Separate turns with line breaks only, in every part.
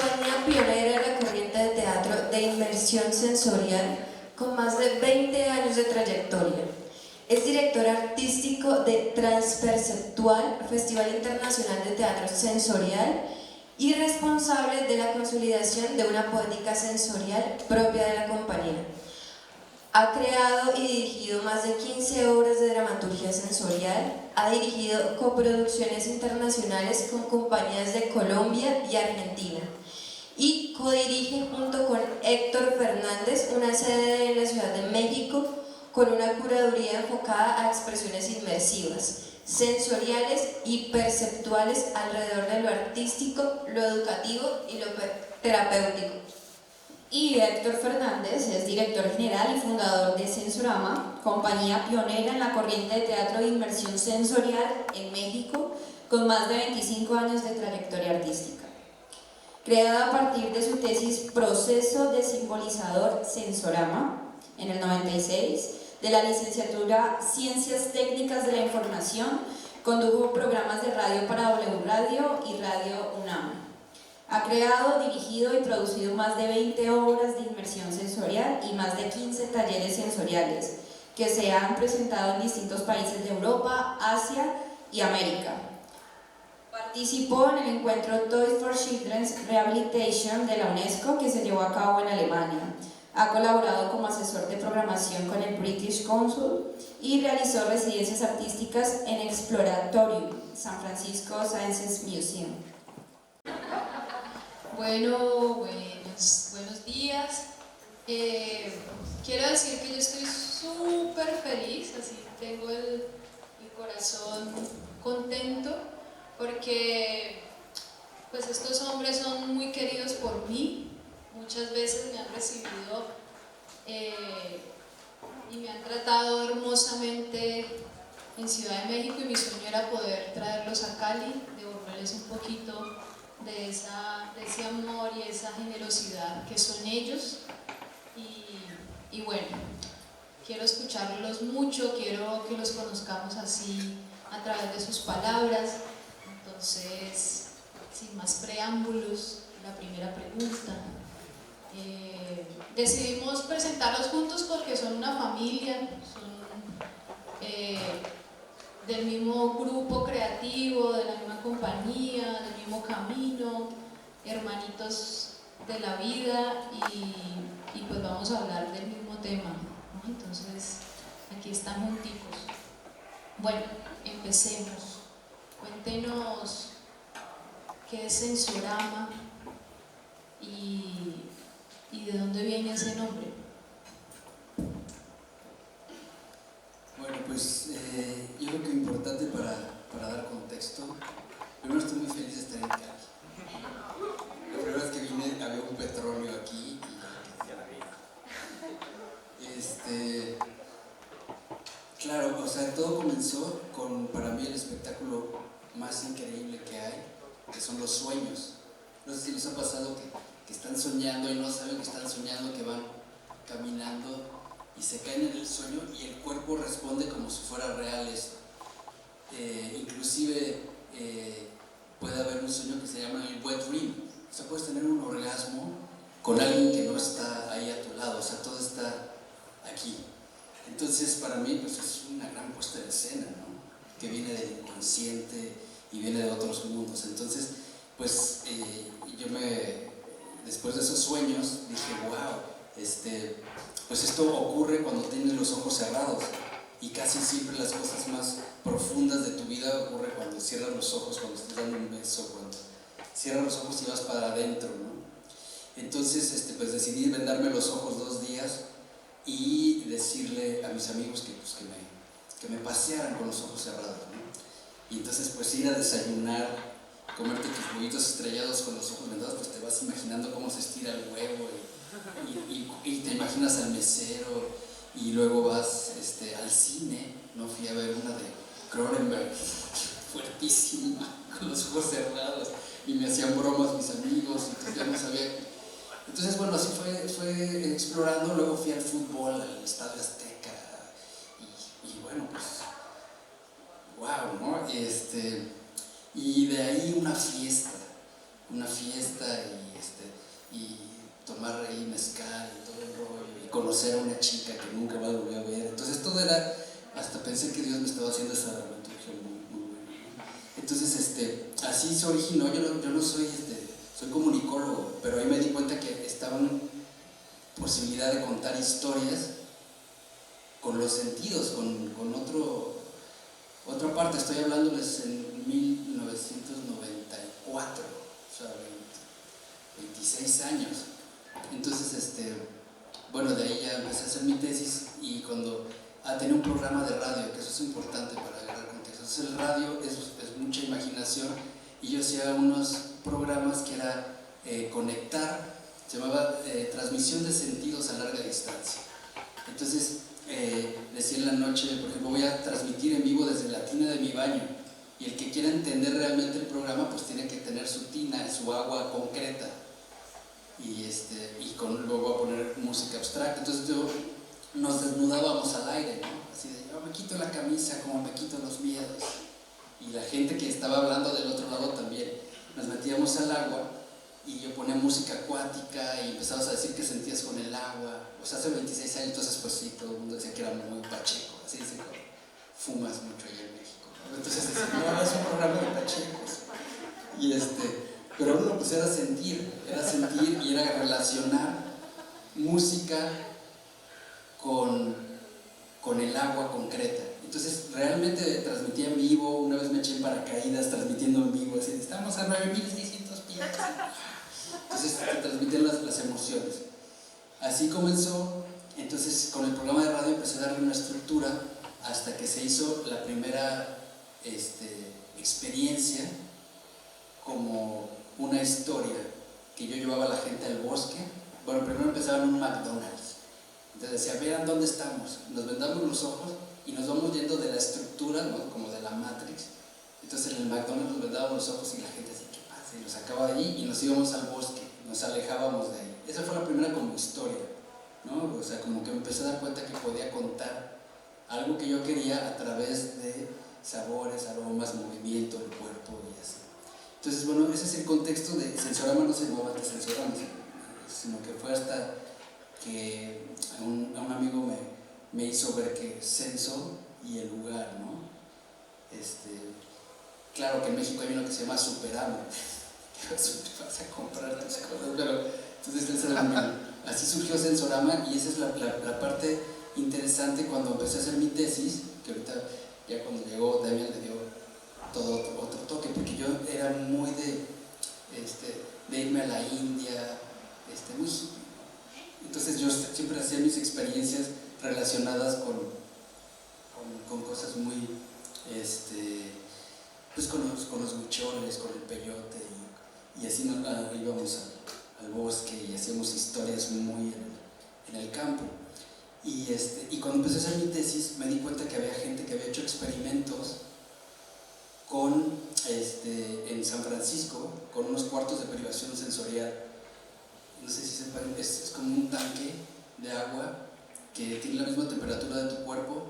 compañía pionera en la corriente de teatro de inmersión sensorial con más de 20 años de trayectoria. Es director artístico de Transperceptual, Festival Internacional de Teatro Sensorial, y responsable de la consolidación de una poética sensorial propia de la compañía. Ha creado y dirigido más de 15 obras de dramaturgia sensorial, ha dirigido coproducciones internacionales con compañías de Colombia y Argentina, y codirige junto con Héctor Fernández una sede en la Ciudad de México con una curaduría enfocada a expresiones inmersivas, sensoriales y perceptuales alrededor de lo artístico, lo educativo y lo terapéutico.
Y Héctor Fernández es director general y fundador de Sensorama, compañía pionera en la corriente de teatro de inmersión sensorial en México, con más de 25 años de trayectoria artística. Creada a partir de su tesis Proceso de Simbolizador Sensorama, en el 96, de la licenciatura Ciencias Técnicas de la Información, condujo programas de radio para W Radio y Radio UNAM. Ha creado, dirigido y producido más de 20 obras de inmersión sensorial y más de 15 talleres sensoriales que se han presentado en distintos países de Europa, Asia y América. Participó en el encuentro Toys for Children's Rehabilitation de la UNESCO que se llevó a cabo en Alemania. Ha colaborado como asesor de programación con el British Council y realizó residencias artísticas en Exploratorium, San Francisco Sciences Museum.
Bueno, buenos días. Quiero decir que yo estoy súper feliz, así tengo el corazón contento, porque pues estos hombres son muy queridos por mí. Muchas veces me han recibido y me han tratado hermosamente en Ciudad de México, y mi sueño era poder traerlos a Cali, devolverles un poquito de ese amor y esa generosidad que son ellos. Y bueno, quiero escucharlos mucho, quiero que los conozcamos así a través de sus palabras. Entonces, sin más preámbulos, la primera pregunta. Decidimos presentarlos juntos porque son una familia, son del mismo grupo creativo, de la misma compañía, del mismo camino, hermanitos de la vida, y pues vamos a hablar del mismo tema, ¿no? Entonces, aquí están junticos. Bueno, empecemos. Cuéntenos qué es Sensorama y de dónde viene ese nombre.
Bueno, pues yo creo que es importante para dar contexto. Primero, estoy muy feliz de estar en Cali. La primera vez que vine había un petróleo aquí y ya la vi. Claro, o sea, todo comenzó con, para mí, el espectáculo más increíble que hay, que son los sueños. No sé si les ha pasado que están soñando y no saben que están soñando, que van caminando y se caen en el sueño y el cuerpo responde como si fuera real esto. Inclusive puede haber un sueño que se llama el wet dream. O sea, puedes tener un orgasmo con alguien que no está ahí a tu lado, o sea, todo está aquí. Entonces, para mí, pues es una gran puesta de escena, ¿no? Que viene del inconsciente y viene de otros mundos. Entonces, pues después de esos sueños, dije, wow, pues esto ocurre cuando tienes los ojos cerrados, y casi siempre las cosas más profundas de tu vida ocurren cuando cierras los ojos, cuando estás dando un beso, cuando cierras los ojos y vas para adentro, ¿no? Entonces, pues decidí vendarme los ojos 2 días y decirle a mis amigos que me pasearan con los ojos cerrados, ¿no? Y entonces, pues ir a desayunar, comerte tus huevitos estrellados con los ojos vendados, pues te vas imaginando cómo se estira el huevo y te imaginas al mesero, y luego vas al cine, ¿no? Fui a ver una de Cronenberg, fuertísima, con los ojos cerrados, y me hacían bromas mis amigos, y pues ya no sabía. Entonces, bueno, así fue explorando. Luego fui al fútbol, al Estadio Azteca, y bueno, pues, wow, ¿no? Y de ahí una fiesta una fiesta y tomar ahí mezcal y todo el rollo y conocer a una chica que nunca va a volver a ver. Entonces todo era, hasta pensé que Dios me estaba haciendo esa dramaturgia muy buena. Entonces así se originó. Yo no soy, soy comunicólogo, pero ahí me di cuenta que estaban posibilidad de contar historias con los sentidos, con otra parte. Estoy hablándoles en 1994, o sea, 26 años. Entonces, bueno, de ahí ya empecé a hacer mi tesis y cuando tenía un programa de radio, que eso es importante para agarrar contexto. Entonces el radio es mucha imaginación y yo hacía unos programas que era conectar, se llamaba transmisión de sentidos a larga distancia. Entonces decía en la noche, por ejemplo, voy a transmitir en vivo desde la tina de mi baño y el que quiera entender realmente el programa pues tiene que tener su tina, su agua concreta y luego voy a poner música abstracta. Entonces nos desnudábamos al aire, ¿no? Así de, yo me quito la camisa como me quito los miedos, y la gente que estaba hablando del otro lado también. Nos metíamos al agua y yo ponía música acuática y empezabas a decir que sentías con el agua. O sea, hace 26 años, entonces pues sí, todo el mundo decía que era muy pacheco, así dice, fumas mucho allá en México, ¿no? Entonces decía, no, es un programa de pachecos. Pero uno pues era sentir y era relacionar música con el agua concreta. Entonces realmente transmitía en vivo. Una vez me eché en paracaídas transmitiendo en vivo, así, estamos a 9600 pies. Entonces te transmitían las emociones. Así comenzó. Entonces con el programa de radio empecé a darle una estructura hasta que se hizo la primera experiencia como una historia que yo llevaba a la gente al bosque. Bueno, primero empezaba en un McDonald's. Entonces decía, vean dónde estamos. Nos vendamos los ojos y nos vamos yendo de la estructura, ¿no? Como de la Matrix. Entonces en el McDonald's nos vendábamos los ojos y la gente así, ¿qué pasa? Y nos sacaba de allí y nos íbamos al bosque, nos alejábamos de ahí. Esa fue la primera como historia, ¿no? O sea, como que me empecé a dar cuenta que podía contar algo que yo quería a través de sabores, aromas, movimiento del cuerpo y así. Entonces, bueno, ese es el contexto de Sensorama. No se llamaba antes Sensorama, sino que fue hasta que a un amigo me hizo ver que senso y el lugar, ¿no? Claro que en México hay uno que se llama Superama, que vas a comprar tus cosas, pero entonces así surgió Sensorama. Y esa es la parte interesante cuando empecé a hacer mi tesis, que ahorita ya cuando llegó Damian le dio todo otro toque, porque yo era muy de irme a la India, muy hippie. Entonces yo siempre hacía mis experiencias relacionadas con cosas muy, pues con los huicholes, con el peyote, y así íbamos al bosque y hacíamos historias muy en el campo. Y cuando empecé a hacer mi tesis me di cuenta que había gente que había hecho experimentos en San Francisco con unos cuartos de privación sensorial. No sé si sepan, es como un tanque de agua que tiene la misma temperatura de tu cuerpo.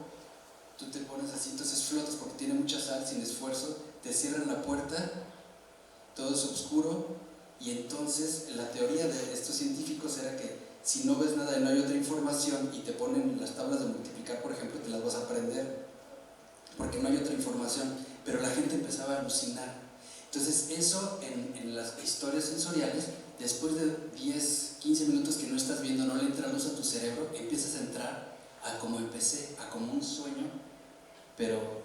Tú te pones así, entonces flotas porque tiene mucha sal sin esfuerzo, te cierran la puerta, todo es oscuro, y entonces la teoría de estos científicos era que si no ves nada y no hay otra información y te ponen las tablas de multiplicar, por ejemplo, te las vas a aprender porque no hay otra información. Pero la gente empezaba a alucinar. Entonces eso en las historias sensoriales, después de 10, 15 minutos que no estás viendo, no le entra luz a tu cerebro, empiezas a entrar a como empecé, a como un sueño, pero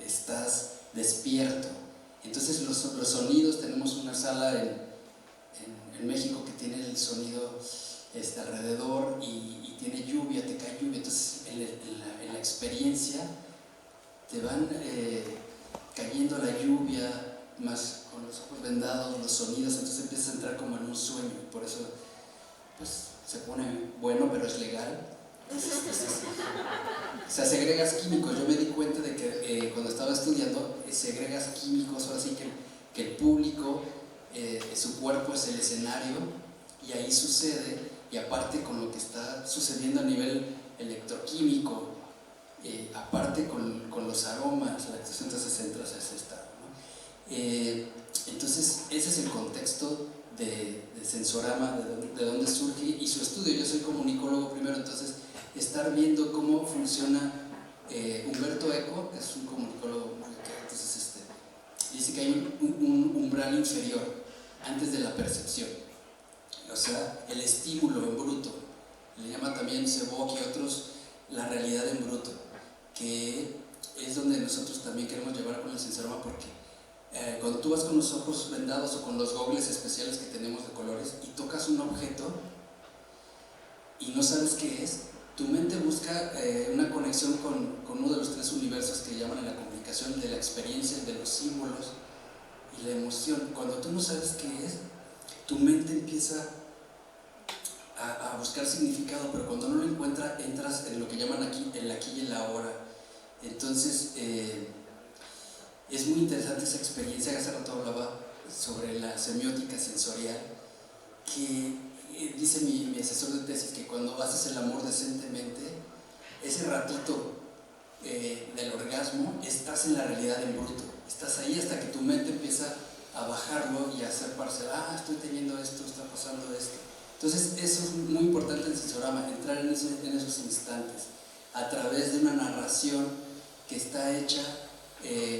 estás despierto. Entonces los sonidos, tenemos una sala en México que tiene el sonido alrededor y tiene lluvia, te cae lluvia. Entonces en la experiencia te van cayendo la lluvia, más con los ojos vendados, los sonidos, entonces empiezas a entrar como en un sueño, y por eso pues se pone bueno, pero es legal. O sea, segregas químicos. Yo me di cuenta de que cuando estaba estudiando, segregas químicos, ahora sí que el público, su cuerpo es el escenario, y ahí sucede, y aparte con lo que está sucediendo a nivel electroquímico, aparte con los aromas, entonces entras a ese estado, ¿no? Entonces, ese es el contexto de Sensorama, de dónde surge y su estudio. Yo soy comunicólogo primero, entonces estar viendo cómo funciona Humberto Eco, es un comunicólogo, entonces dice que hay un umbral inferior antes de la percepción, o sea, el estímulo en bruto, le llama también Sebeok y otros la realidad en bruto, que es donde nosotros también queremos llevar con el Sensorama, porque cuando tú vas con los ojos vendados o con los gogles especiales que tenemos de colores y tocas un objeto y no sabes qué es, tu mente busca una conexión con uno de los tres universos que llaman en la comunicación de la experiencia, de los símbolos y la emoción. Cuando tú no sabes qué es, tu mente empieza a buscar significado, pero cuando no lo encuentra, entras en lo que llaman aquí, el aquí y el ahora. Entonces, es muy interesante esa experiencia. Hace rato hablaba sobre la semiótica sensorial, que dice mi asesor de tesis que cuando haces el amor decentemente, ese ratito del orgasmo, estás en la realidad en bruto, estás ahí hasta que tu mente empieza a bajarlo y a hacer parcial. Estoy teniendo esto, está pasando esto. Entonces eso es muy importante en el Sensorama, entrar en esos instantes a través de una narración que está hecha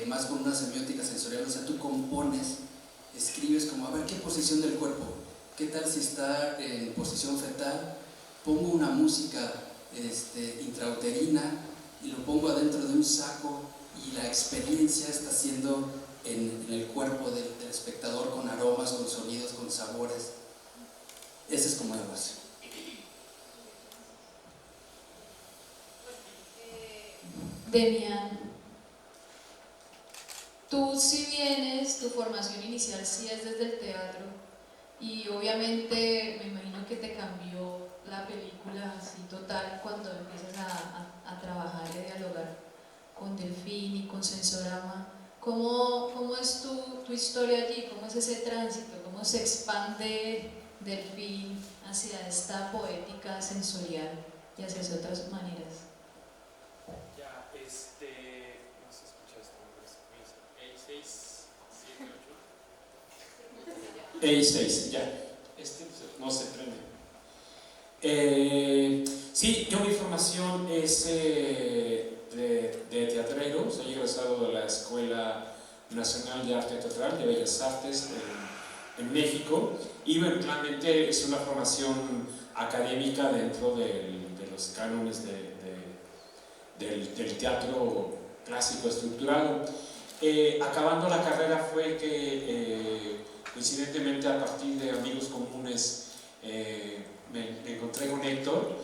más con una semiótica sensorial. O sea, tú compones, escribes como, a ver, ¿qué posición del cuerpo? ¿Qué tal si está en posición fetal? Pongo una música intrauterina y lo pongo adentro de un saco, y la experiencia está siendo en el cuerpo del espectador, con aromas, con sonidos, con sabores. Esa es como la base.
Demian, tú si vienes, tu formación inicial sí es desde el teatro, y obviamente me imagino que te cambió la película así total cuando empiezas a trabajar y a dialogar con Delfín y con Sensorama. ¿Cómo es tu historia allí? ¿Cómo es ese tránsito? ¿Cómo se expande Delfín hacia esta poética sensorial y hacia otras maneras?
Ya, no se escucha esto, A6, 7, 8. A6, ya. No se prende. Sí, yo mi formación es de teatrero, soy egresado de la Escuela Nacional de Arte Teatral de Bellas Artes en México, y realmente es una formación académica dentro de los cánones del teatro clásico estructurado. Acabando la carrera fue que coincidentemente, a partir de amigos comunes, me encontré con Héctor,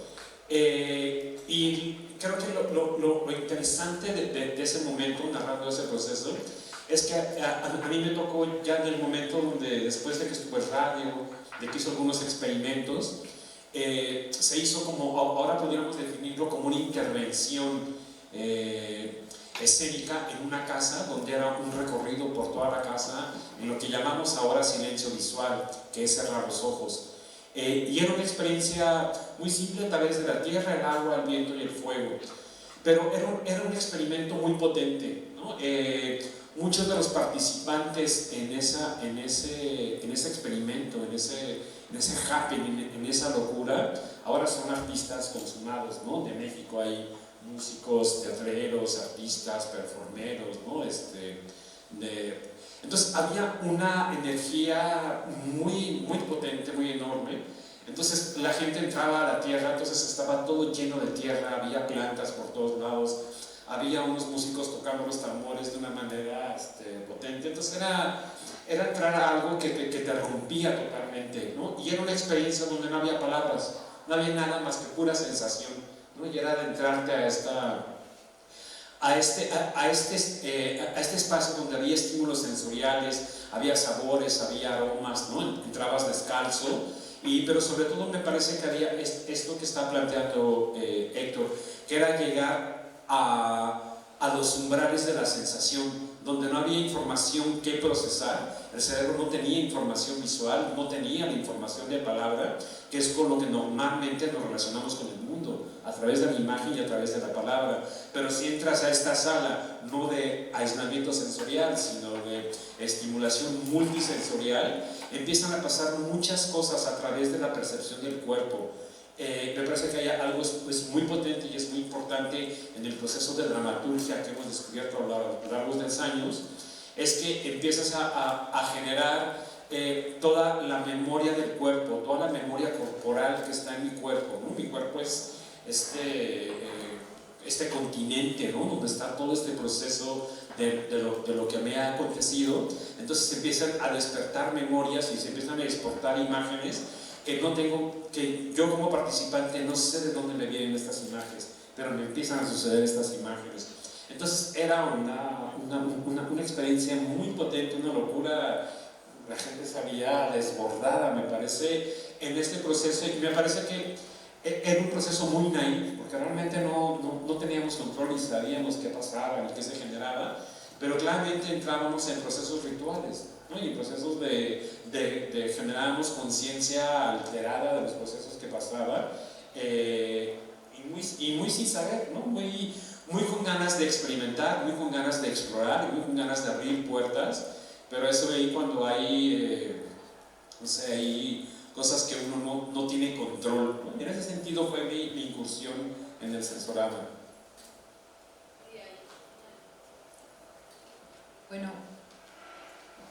y creo que lo interesante de ese momento, narrando ese proceso, es que a mí me tocó ya en el momento donde, después de que estuve en radio, de que hizo algunos experimentos, se hizo como, ahora podríamos definirlo como una intervención escénica en una casa, donde era un recorrido por toda la casa, en lo que llamamos ahora silencio visual, que es cerrar los ojos. Y era una experiencia muy simple, a través de la tierra, el agua, el viento y el fuego, pero era un experimento muy potente, ¿no? Muchos de los participantes en ese experimento, en ese happening, en esa locura, ahora son artistas consumados, ¿no? De México hay músicos, teatreros, artistas, performeros, ¿no? Entonces había una energía muy, muy potente, muy enorme. Entonces la gente entraba a la tierra, entonces estaba todo lleno de tierra, había plantas por todos lados, había unos músicos tocando los tambores de una manera potente. Entonces era entrar a algo que te rompía totalmente, ¿no? Y era una experiencia donde no había palabras, no había nada más que pura sensación, ¿no? Y era adentrarte a este espacio donde había estímulos sensoriales, había sabores, había aromas, ¿no? Entrabas descalzo, pero sobre todo me parece que había esto que está planteando Héctor, que era llegar a los umbrales de la sensación, donde no había información que procesar. El cerebro no tenía información visual, no tenía la información de palabra, que es con lo que normalmente nos relacionamos con el mundo, a través de la imagen y a través de la palabra. Pero si entras a esta sala, no de aislamiento sensorial, sino de estimulación multisensorial, empiezan a pasar muchas cosas a través de la percepción del cuerpo. Me parece que hay algo muy potente y es muy importante en el proceso de dramaturgia que hemos descubierto a lo largo de los años, es que empiezas a generar toda la memoria del cuerpo, toda la memoria corporal que está en mi cuerpo, ¿no? Mi cuerpo es este continente, ¿no? Donde está todo este proceso de lo que me ha acontecido. Entonces se empiezan a despertar memorias y se empiezan a exportar imágenes que yo como participante no sé de dónde me vienen estas imágenes, pero me empiezan a suceder estas imágenes. Entonces era una experiencia muy potente, una locura. La gente salía desbordada, me parece, en este proceso, y me parece que era un proceso muy naif, porque realmente no teníamos control ni sabíamos qué pasaba ni qué se generaba, pero claramente entrábamos en procesos rituales, ¿no? Y en procesos generábamos conciencia alterada de los procesos que pasaban, y muy sin saber, ¿no? Muy con ganas de experimentar, muy con ganas de explorar, y muy con ganas de abrir puertas, pero eso ahí cuando hay, no sé, hay cosas que uno no tiene control, ¿no? En ese sentido fue mi incursión en el sensorama.
Bueno,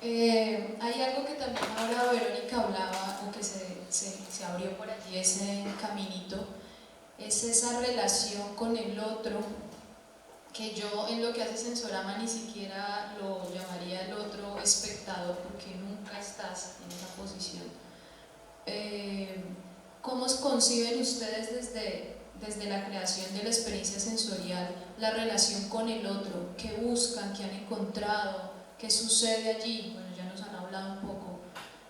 hay algo que también ahora Verónica hablaba, o que se abrió por allí, ese caminito, es esa relación con el otro, que yo en lo que hace Sensorama ni siquiera lo llamaría el otro espectador, porque nunca estás en esa posición. ¿Cómo conciben ustedes desde la creación de la experiencia sensorial la relación con el otro? ¿Qué buscan? ¿Qué han encontrado? ¿Qué sucede allí? Bueno, ya nos han hablado un poco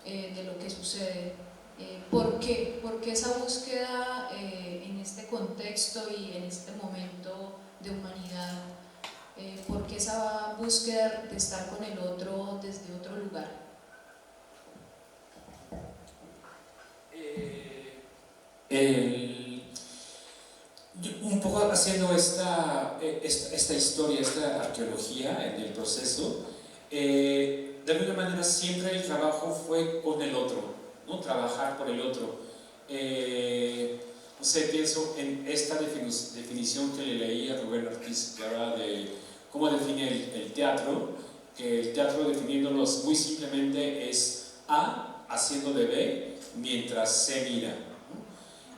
de lo que sucede. ¿Por qué? ¿Por qué esa búsqueda en este contexto y en este momento de humanidad? ¿Por qué esa búsqueda de estar con el otro desde otro lugar?
Un poco haciendo esta historia, esta arqueología en el proceso, de alguna manera siempre el trabajo fue con el otro, ¿no? Trabajar por el otro. No sé, pienso en esta definición que le leí a Rubén Ortiz, que habla de cómo define el teatro, que el teatro, definiéndolos muy simplemente, es A haciendo de B mientras C mira.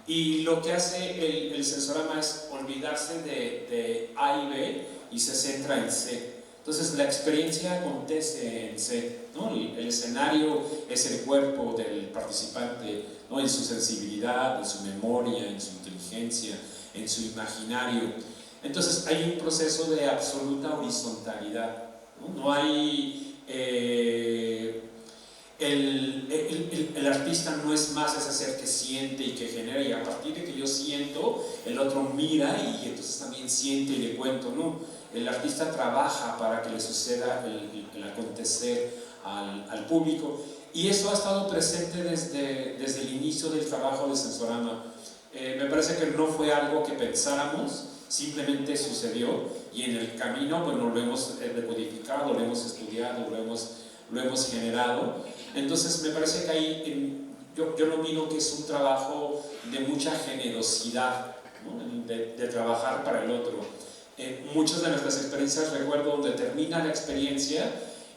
Y lo que hace el sensorama es olvidarse de A y B y se centra en C. Entonces la experiencia acontece en C, ¿no? El escenario es el cuerpo del participante, ¿no? En su sensibilidad, en su memoria, en su inteligencia, en su imaginario. Entonces hay un proceso de absoluta horizontalidad, ¿no? No hay... el artista no es más ese ser que siente y que genera, y a partir de que yo siento, el otro mira y entonces también siente y le cuento, ¿no? El artista trabaja para que le suceda el acontecer al público, y eso ha estado presente desde el inicio del trabajo de Sensorama. Me parece que no fue algo que pensáramos, simplemente sucedió, y en el camino, bueno, lo hemos decodificado, lo hemos estudiado, lo hemos generado. Entonces me parece que ahí yo lo miro que es un trabajo de mucha generosidad, ¿no? de trabajar para el otro. Muchas de nuestras experiencias, recuerdo, donde termina la experiencia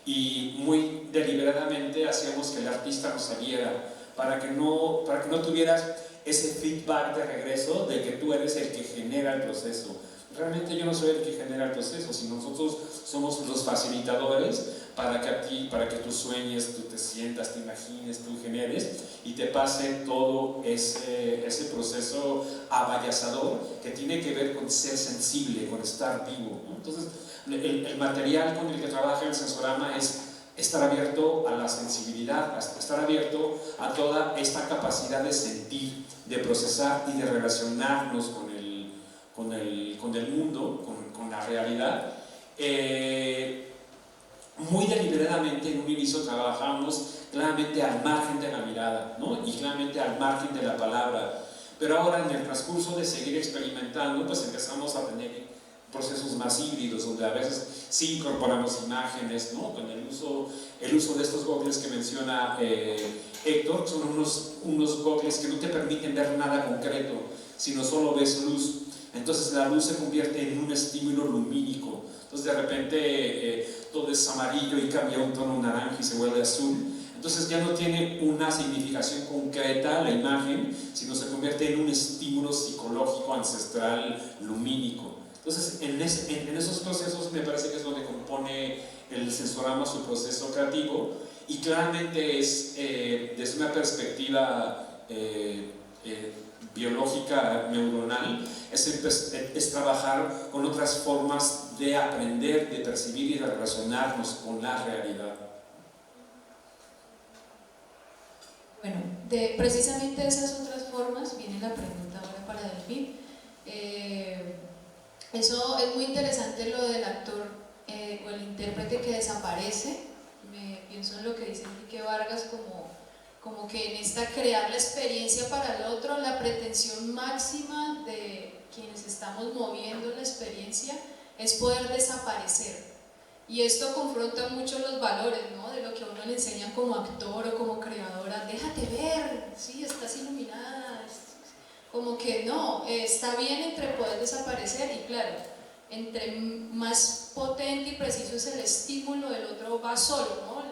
y muy deliberadamente hacíamos que el artista nos saliera para que no tuvieras ese feedback de regreso de que tú eres el que genera el proceso. Realmente yo no soy el que genera el proceso, sino nosotros somos los facilitadores para que tú sueñes, tú te sientas, te imagines, tú generes y te pase todo ese proceso abayazador que tiene que ver con ser sensible, con estar vivo, ¿no? Entonces, el material con el que trabaja el Sensorama es estar abierto a la sensibilidad, estar abierto a toda esta capacidad de sentir, de procesar y de relacionarnos con el mundo, con la realidad. muy deliberadamente en un inicio trabajamos claramente al margen de la mirada, ¿no? Y claramente al margen de la palabra. Pero ahora, en el transcurso de seguir experimentando, pues empezamos a tener procesos más híbridos, donde a veces sí incorporamos imágenes, ¿no? Con el uso de estos goggles que menciona Héctor, son unos goggles que no te permiten ver nada concreto, sino solo ves luz. Entonces la luz se convierte en un estímulo lumínico. Entonces de repente todo es amarillo y cambia un tono naranja y se vuelve azul. Entonces ya no tiene una significación concreta la imagen, sino se convierte en un estímulo psicológico ancestral lumínico. Entonces en esos procesos me parece que es donde compone el sensorama su proceso creativo, y claramente es desde una perspectiva biológica neuronal, es trabajar con otras formas de aprender, de percibir y de relacionarnos con la realidad.
Bueno, precisamente de esas otras formas viene la pregunta ahora para Delfín. Eso es muy interesante, lo del actor o el intérprete que desaparece. Pienso en lo que dice Enrique Vargas, como que en esta crear la experiencia para el otro, la pretensión máxima de quienes estamos moviendo la experiencia es poder desaparecer. Y esto confronta mucho los valores, ¿no? De lo que a uno le enseñan como actor o como creadora. Déjate ver, sí, estás iluminada. Como que no, está bien entre poder desaparecer, y claro, entre más potente y preciso es el estímulo, el otro va solo, ¿no?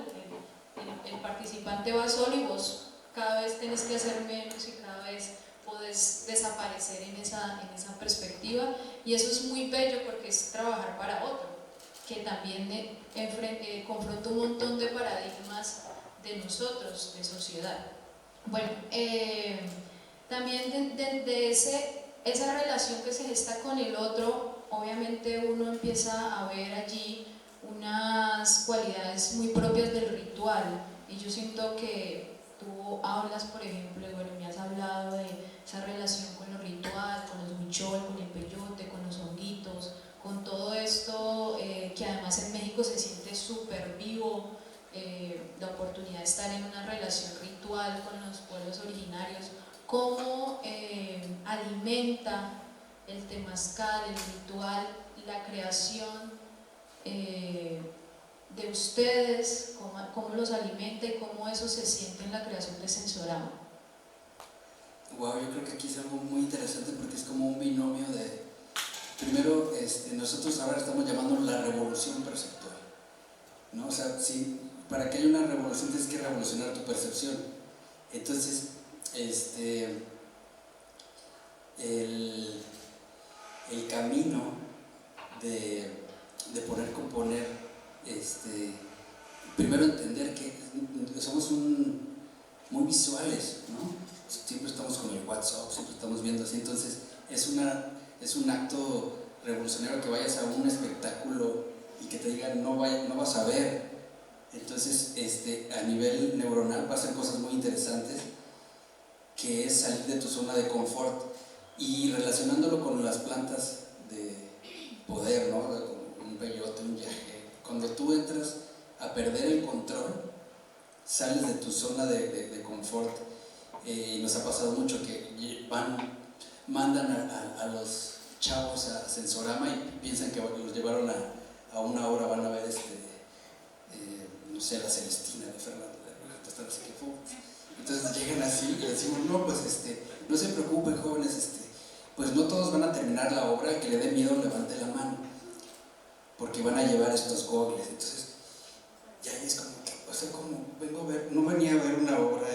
El participante va solo y vos cada vez tenés que hacer menos y cada vez podés desaparecer en esa perspectiva, y eso es muy bello porque es trabajar para otro, que también confronta un montón de paradigmas de nosotros, de sociedad. Bueno, también de esa relación que se gesta con el otro, obviamente uno empieza a ver allí unas cualidades muy propias del ritual, y yo siento que tú hablas, por ejemplo, y bueno, me has hablado de esa relación con lo ritual, con los huichol, con el peyote, con los honguitos, con todo esto que además en México se siente súper vivo, la oportunidad de estar en una relación ritual con los pueblos originarios. ¿Cómo alimenta el temazcal, el ritual, la creación de ustedes? ¿Cómo los alimenta y cómo eso se siente en la creación de Sensorama?
Wow, yo creo que aquí es algo muy interesante porque es como un binomio de... Primero, nosotros ahora estamos llamando la revolución perceptual, ¿no? O sea, sí, para que haya una revolución tienes que revolucionar tu percepción. Entonces, el camino de poder componer, primero entender que somos muy visuales, ¿no? Siempre estamos con el WhatsApp, siempre estamos viendo así, entonces es un acto revolucionario que vayas a un espectáculo y que te digan no vas a ver. Entonces a nivel neuronal pasan cosas muy interesantes, que es salir de tu zona de confort, y relacionándolo con las plantas de poder, ¿no? Con un peyote, un yaje. Cuando tú entras a perder el control, sales de tu zona de confort. Y nos ha pasado mucho que mandan a los chavos a Sensorama y piensan que los llevaron a una hora, van a ver no sé, la Celestina de Fernando de Rueda. Entonces llegan así y decimos, no, pues no se preocupen, jóvenes, pues no todos van a terminar la obra, que le dé miedo levante la mano, porque van a llevar estos goggles. Entonces ya es como que, o sea, como vengo a ver, no venía a ver una obra,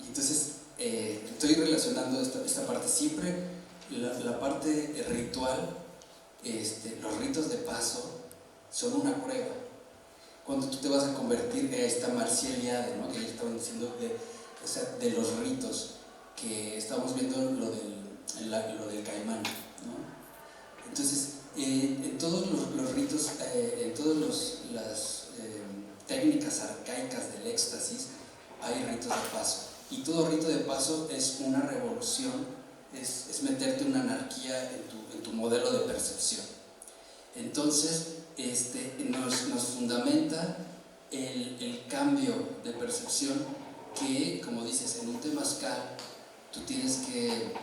y entonces estoy relacionando esta parte siempre, la parte ritual, los ritos de paso son una prueba. Cuando tú te vas a convertir en esta Marcia Eliade, ¿no? Que ya estaban diciendo de los ritos, que estamos viendo lo del caimán, ¿no? Entonces, en todos los ritos, en todas las técnicas arcaicas del éxtasis, hay ritos de paso. Y todo rito de paso es una revolución, es meterte una anarquía en tu modelo de percepción. Entonces, nos fundamenta el cambio de percepción que, como dices, en un temazcal tú tienes que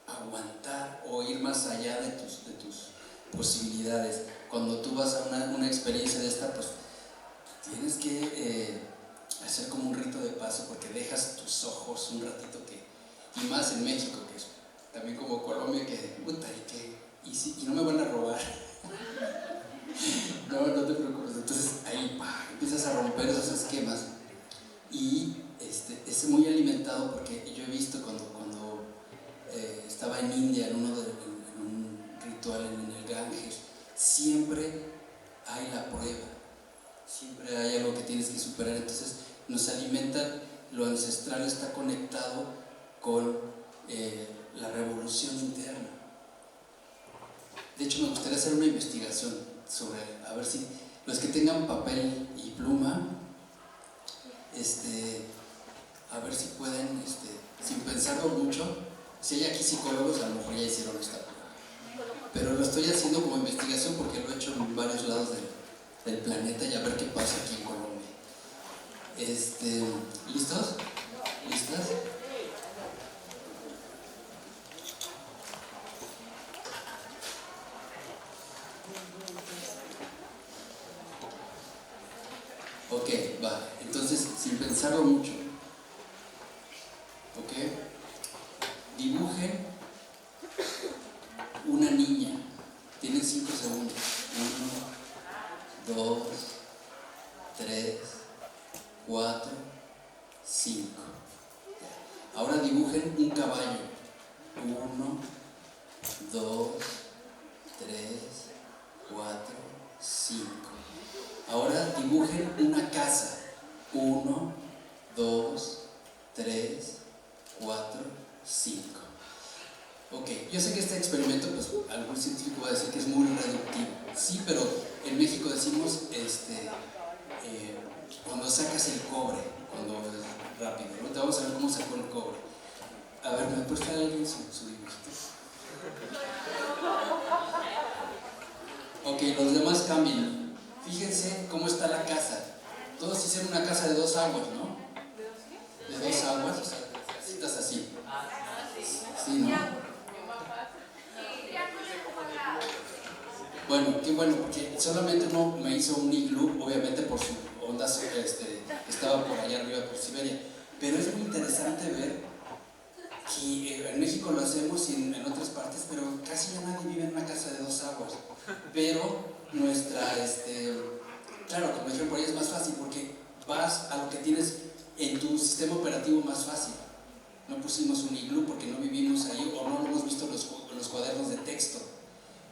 aguantar o ir más allá de tus posibilidades. Cuando tú vas a una experiencia de esta, pues tienes que hacer como un rito de paso, porque dejas tus ojos un ratito, y más en México, que es también como Colombia, que puta, y no me van a robar. No te preocupes. Entonces ahí empiezas a romper esos esquemas, y es muy alimentado, porque yo he visto cuando estaba en India en un ritual en el Ganges, siempre hay la prueba, siempre hay algo que tienes que superar. Entonces nos alimenta, lo ancestral está conectado con la revolución interna. De hecho, me gustaría hacer una investigación sobre, a ver si los que tengan papel y pluma, a ver si pueden, sin pensarlo mucho, si hay aquí psicólogos, a lo mejor ya hicieron esta prueba, pero lo estoy haciendo como investigación porque lo he hecho en varios lados del planeta, y a ver qué pasa aquí en Colombia. ¿Listos? ¿Listas? Ok, va. Entonces, sin pensarlo mucho, ok, dibujen una niña. Tienen 5 segundos. 1, 2, 3, 4, 5. Ahora dibujen un caballo. 1, 2, 3, 4, 5. Ahora dibujen una casa. 1, 2, 3, 4, 5. Ok, yo sé que este experimento, pues algún científico va a decir que es muy reductivo. Sí, pero en México decimos cuando sacas el cobre, cuando es rápido, ¿no? Te vamos a ver cómo sacó el cobre. A ver, ¿me puede traer alguien su dibujito? Ok, los demás cambien. Fíjense cómo está la casa. Todos hicieron una casa de 2 aguas, ¿no? De 2 aguas, o sea, casitas así. Sí, ¿no? Bueno, qué bueno, porque solamente uno me hizo un iglú, obviamente por su onda, estaba por allá arriba por Siberia. Pero es muy interesante ver que en México lo hacemos y en otras partes, pero casi ya nadie vive en una casa de 2 aguas. Pero claro, como dijeron por ahí, es más fácil porque vas a lo que tienes en tu sistema operativo más fácil. No pusimos un iglú porque no vivimos ahí o no lo hemos visto en los cuadernos de texto.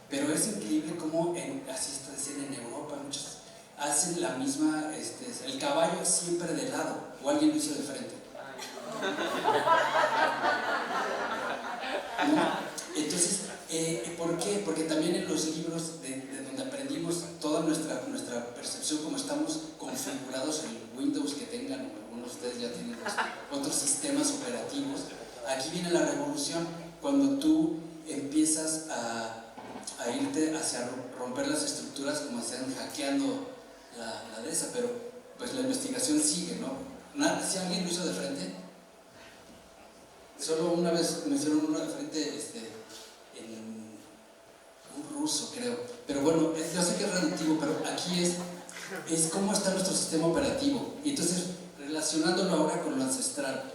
Pero es increíble cómo, así está diciendo, en Europa muchos hacen la misma, el caballo siempre de lado, o alguien lo hizo de frente. ¿No? Entonces, ¿por qué? Porque también en los libros de donde aprendimos toda nuestra percepción, como estamos configurados en el Windows que tengan, o algunos de ustedes ya tienen otros sistemas operativos, aquí viene la revolución, cuando tú empiezas a irte hacia romper las estructuras, como están hackeando la de esa, pero pues la investigación sigue, ¿no? Si alguien lo hizo de frente, solo una vez me hicieron uno de frente en un ruso, creo, pero bueno, yo sé que es reductivo, pero aquí es cómo está nuestro sistema operativo, y entonces relacionándolo ahora con lo ancestral,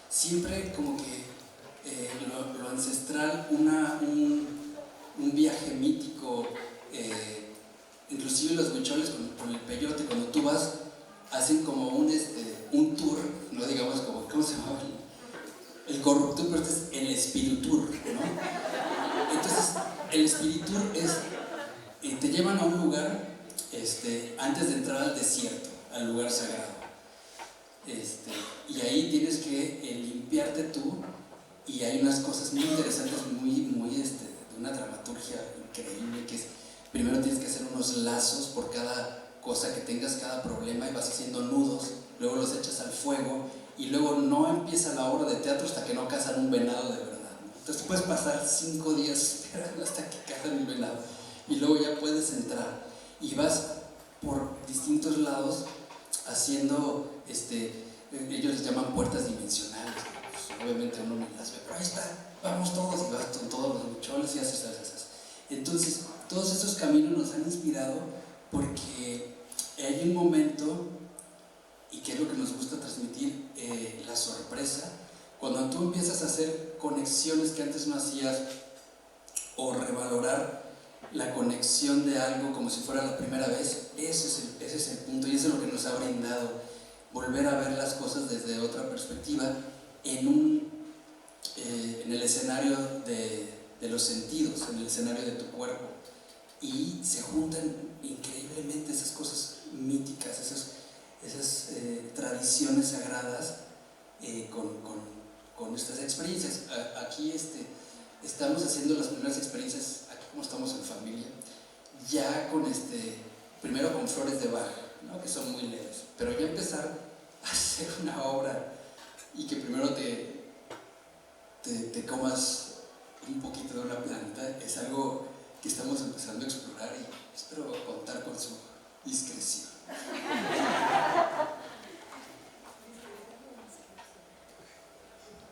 siempre como que lo ancestral, un viaje mítico, inclusive los huicholes con el peyote, cuando tú vas, hacen como un tour, no digamos como, ¿cómo se llama? El corrupto, pero este es el espiritur, ¿no? Entonces, el espiritur te llevan a un lugar antes de entrar al desierto, al lugar sagrado. Y ahí tienes que limpiarte tú, y hay unas cosas muy interesantes, de una dramaturgia increíble, que es, primero tienes que hacer unos lazos por cada cosa que tengas, cada problema, y vas haciendo nudos, luego los echas al fuego, y luego no empieza la obra de teatro hasta que no cazan un venado de verdad, ¿no? Entonces puedes pasar 5 días esperando hasta que cazan el venado y luego ya puedes entrar y vas por distintos lados haciendo, ellos les llaman puertas dimensionales. Pues, obviamente uno ni las ve, pero ahí está, vamos todos y vas con todos los muchones y haces. Entonces, todos estos caminos nos han inspirado porque hay un momento, y que es lo que nos gusta transmitir, la sorpresa, cuando tú empiezas a hacer conexiones que antes no hacías o revalorar la conexión de algo como si fuera la primera vez, ese es el punto y eso es lo que nos ha brindado volver a ver las cosas desde otra perspectiva en el escenario de los sentidos, en el escenario de tu cuerpo, y se juntan increíblemente esas cosas míticas, esas tradiciones sagradas con estas experiencias. Aquí estamos haciendo las primeras experiencias, aquí como estamos en familia, ya con primero con flores de Bach, ¿no? Que son muy leves, pero ya empezar a hacer una obra y que primero te comas un poquito de una planta, es algo que estamos empezando a explorar y espero contar con su discreción.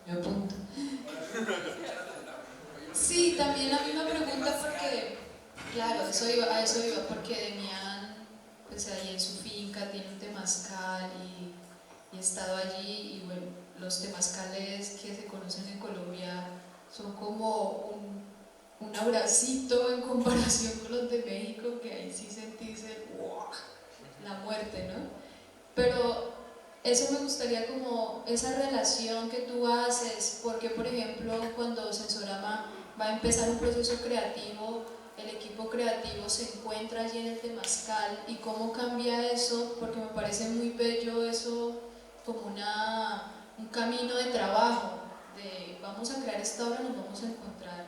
Me apunto. Sí, también la misma pregunta porque, claro, a eso iba, porque Demián, pues ahí en su finca tiene un temazcal y he estado allí y bueno, los temazcales que se conocen en Colombia son como un abracito en comparación con los de México, que ahí sí sentís la muerte, ¿no? Pero eso me gustaría como esa relación que tú haces, porque por ejemplo cuando Sensorama va a empezar un proceso creativo, el equipo creativo se encuentra allí en el temazcal y cómo cambia eso, porque me parece muy bello eso como un camino de trabajo, de vamos a crear esta obra, nos vamos a encontrar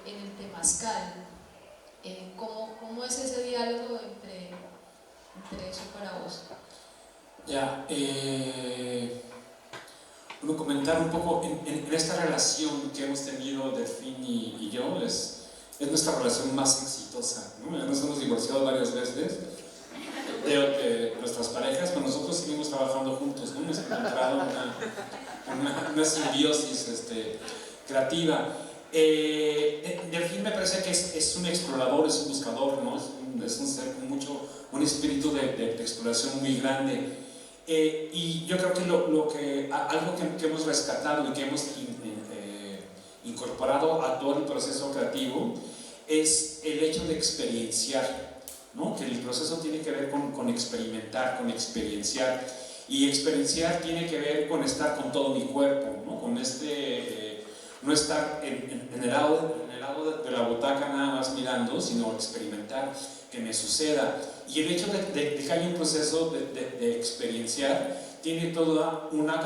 en el temazcal. ¿Cómo es ese diálogo entre eso para vos?
Ya, bueno, comentar un poco en esta relación que hemos tenido Delfín y yo, es nuestra relación más exitosa, ¿no? Ya nos hemos divorciado varias veces de nuestras parejas, pero nosotros seguimos trabajando juntos, ¿no? Hemos encontrado una simbiosis creativa. Delfín me parece que es un explorador, es un buscador, ¿no? Es un ser con un espíritu de exploración muy grande. Y yo creo que algo que hemos rescatado y que hemos incorporado a todo el proceso creativo es el hecho de experienciar, ¿no? Que el proceso tiene que ver con experimentar, con experienciar, y experienciar tiene que ver con estar con todo mi cuerpo, ¿no? Con no estar en el lado de la butaca nada más mirando, sino experimentar, que me suceda. Y el hecho de que haya un proceso de experienciar tiene toda una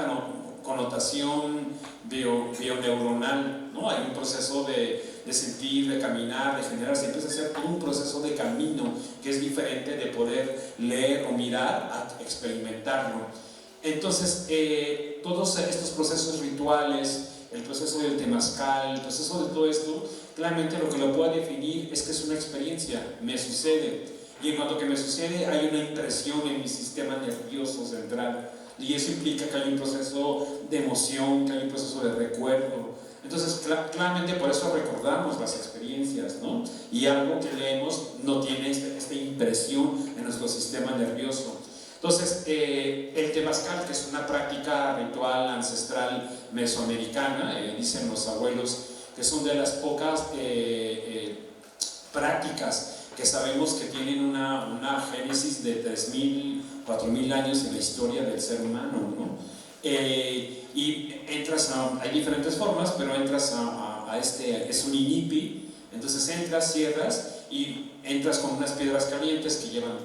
connotación bioneuronal, ¿no? Hay un proceso de sentir, de caminar, de generar, se empieza a hacer todo un proceso de camino que es diferente de poder leer o mirar a experimentarlo. Entonces, todos estos procesos rituales, el proceso del temazcal, el proceso de todo esto, claramente lo que lo puedo definir es que es una experiencia, me sucede. Y en cuanto que me sucede, hay una impresión en mi sistema nervioso central. Y eso implica que hay un proceso de emoción, que hay un proceso de recuerdo. Entonces, claramente por eso recordamos las experiencias, ¿no? Y algo que leemos no tiene esta impresión en nuestro sistema nervioso. Entonces, el temazcal, que es una práctica ritual ancestral mesoamericana, dicen los abuelos, que son de las pocas prácticas que sabemos que tienen una génesis de 3.000, 4.000 años en la historia del ser humano, ¿no? Y entras hay diferentes formas, pero entras es un inipi, entonces entras, cierras y entras con unas piedras calientes que llevan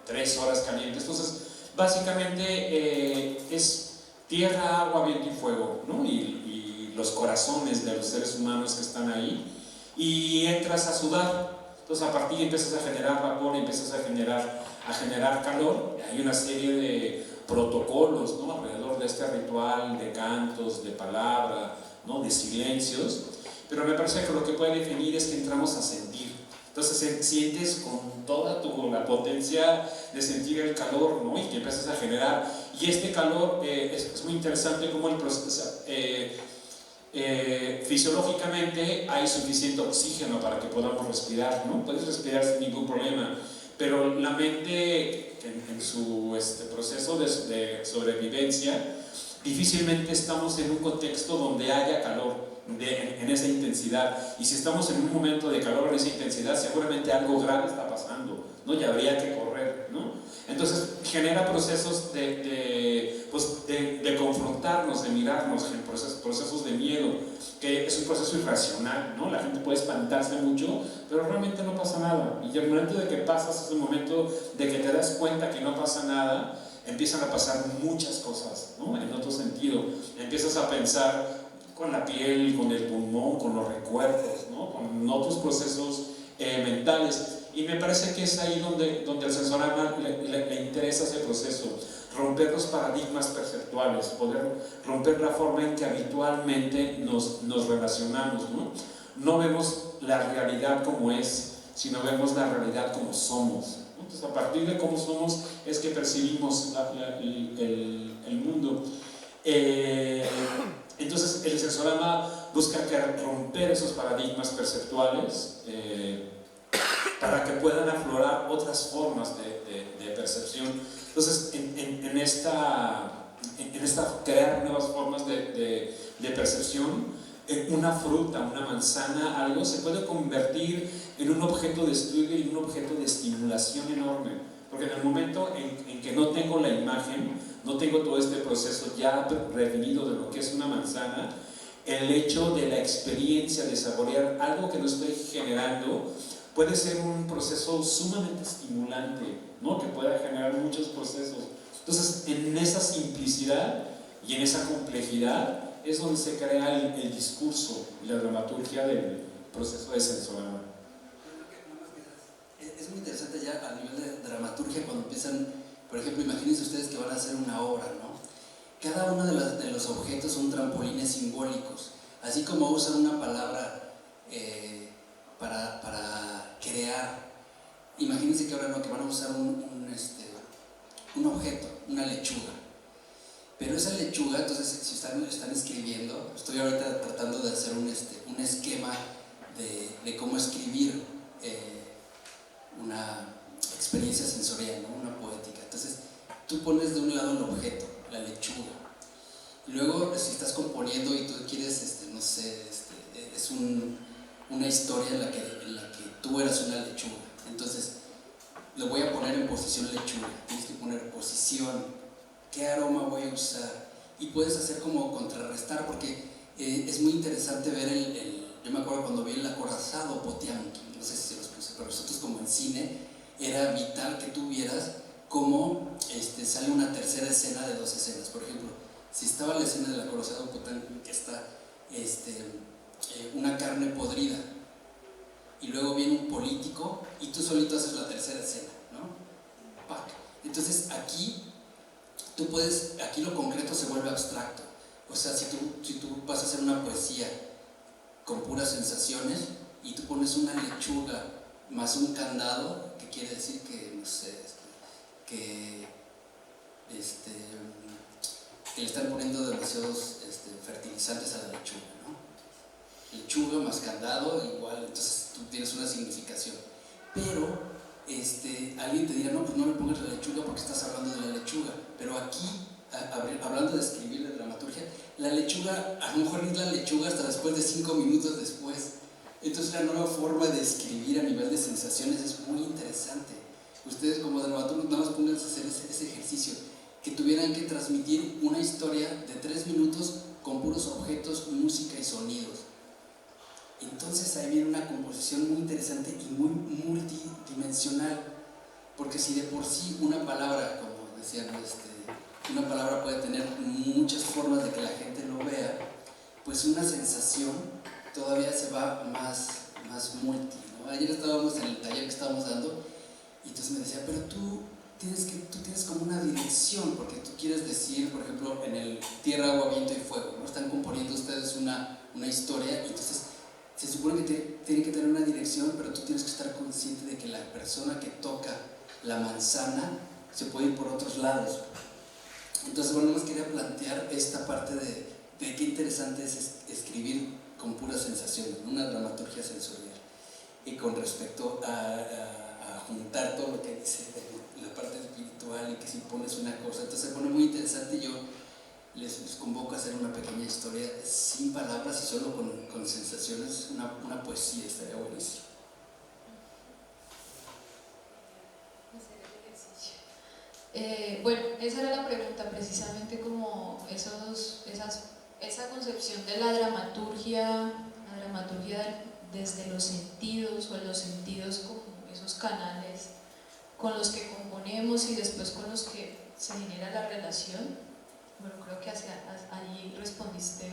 3 horas calientes. Entonces, básicamente es tierra, agua, viento y fuego, ¿no? Y los corazones de los seres humanos que están ahí, y entras a sudar. Entonces, a partir empiezas a generar vapor, empiezas a generar calor. Hay una serie de protocolos, ¿no? Alrededor de este ritual, de cantos, de palabra, ¿no? De silencios, pero me parece que lo que puede definir es que entramos a sentir. Entonces sientes con toda la potencia de sentir el calor, ¿no? Y que empiezas a generar, y este calor es muy interesante como el proceso, fisiológicamente hay suficiente oxígeno para que podamos respirar, ¿no? Puedes respirar sin ningún problema, pero la mente en su proceso de sobrevivencia, difícilmente estamos en un contexto donde haya calor en esa intensidad, y si estamos en un momento de calor en esa intensidad, seguramente algo grave está pasando, ¿no? Y habría que correr, ¿no? Entonces genera procesos de confrontarnos, de mirarnos, en procesos de miedo, que es un proceso irracional, ¿no? La gente puede espantarse mucho, pero realmente no pasa nada, y el momento de que pasas ese momento de que te das cuenta que no pasa nada, empiezan a pasar muchas cosas, ¿no? En otro sentido, empiezas a pensar con la piel, con el pulmón, con los recuerdos, ¿no? Con otros procesos mentales, y me parece que es ahí donde al sensorama le interesa ese proceso, romper los paradigmas perceptuales, poder romper la forma en que habitualmente nos relacionamos, ¿no? No vemos la realidad como es, sino vemos la realidad como somos, ¿no? Entonces, a partir de cómo somos es que percibimos el mundo. Entonces, el sensorama busca romper esos paradigmas perceptuales para que puedan aflorar otras formas de percepción. Entonces, en esta crear nuevas formas de percepción, una fruta, una manzana, algo se puede convertir en un objeto de estudio y un objeto de estimulación enorme, porque en el momento en que no tengo la imagen, no tengo todo este proceso ya definido de lo que es una manzana, el hecho de la experiencia de saborear algo que no estoy generando puede ser un proceso sumamente estimulante, ¿no? Que pueda generar muchos procesos. Entonces, en esa simplicidad y en esa complejidad es donde se crea el discurso y la dramaturgia del proceso de sensorama.
Es muy interesante ya a nivel de dramaturgia cuando empiezan, por ejemplo, imagínense ustedes que van a hacer una obra, ¿no? Cada uno de los objetos son trampolines simbólicos, así como usan una palabra para crear. Imagínense que ahora no, que van a usar un objeto, una lechuga. Pero esa lechuga, entonces, si están escribiendo, estoy ahorita tratando de hacer un esquema de cómo escribir una experiencia sensorial, ¿no? Una poética. Entonces, tú pones de un lado el objeto, la lechuga, y luego, si estás componiendo y tú quieres, no sé, es una historia en la que tú eras una lechuga. Entonces, lo voy a poner en posición lechuga. Tienes que poner posición, qué aroma voy a usar, y puedes hacer como contrarrestar, porque es muy interesante ver yo me acuerdo cuando vi el acorazado Potiomkin, no sé si se los puse, pero nosotros como en cine era vital que tú vieras cómo sale una tercera escena de dos escenas. Por ejemplo, si estaba la escena del acorazado Potiomkin, que está una carne podrida, y luego viene un político y tú solito haces la tercera escena, ¿no? ¡Pac! Entonces aquí aquí lo concreto se vuelve abstracto. O sea, si tú vas a hacer una poesía con puras sensaciones y tú pones una lechuga más un candado, que quiere decir que, no sé, que le están poniendo demasiados fertilizantes a la lechuga, ¿no? Lechuga más candado, igual, entonces tú tienes una significación. Pero alguien te dirá, no, pues no le pongas la lechuga porque estás hablando de la lechuga. Pero aquí, hablando de escribir de dramaturgia, la lechuga, a lo mejor es la lechuga hasta después de 5 minutos después. Entonces la nueva forma de escribir a nivel de sensaciones es muy interesante. Ustedes como dramaturgos nada más pónganse a hacer ese ejercicio, que tuvieran que transmitir una historia de 3 minutos con puros objetos, música y sonidos. Entonces ahí viene una composición muy interesante y muy multidimensional, porque si de por sí una palabra, como decían, una palabra puede tener muchas formas de que la gente lo vea, pues una sensación todavía se va más multi, ¿no? Ayer estábamos en el taller que estábamos dando y entonces me decía, pero tú tienes como una dirección, porque tú quieres decir, por ejemplo, en el tierra, agua, viento y fuego, ¿no? Están componiendo ustedes una historia, y entonces se supone que tiene que tener una dirección, pero tú tienes que estar consciente de que la persona que toca la manzana se puede ir por otros lados. Entonces, bueno, más quería plantear esta parte de qué interesante es escribir con puras sensaciones, una dramaturgia sensorial, y con respecto a juntar todo lo que dice la parte espiritual y que si pones una cosa, entonces se pone muy interesante. Yo les convoco a hacer una pequeña historia sin palabras y solo con sensaciones, una poesía, estaría buenísimo.
Bueno, esa era la pregunta, precisamente como esa concepción de la dramaturgia desde los sentidos, o los sentidos como esos canales con los que componemos y después con los que se genera la relación. Bueno, creo que allí respondiste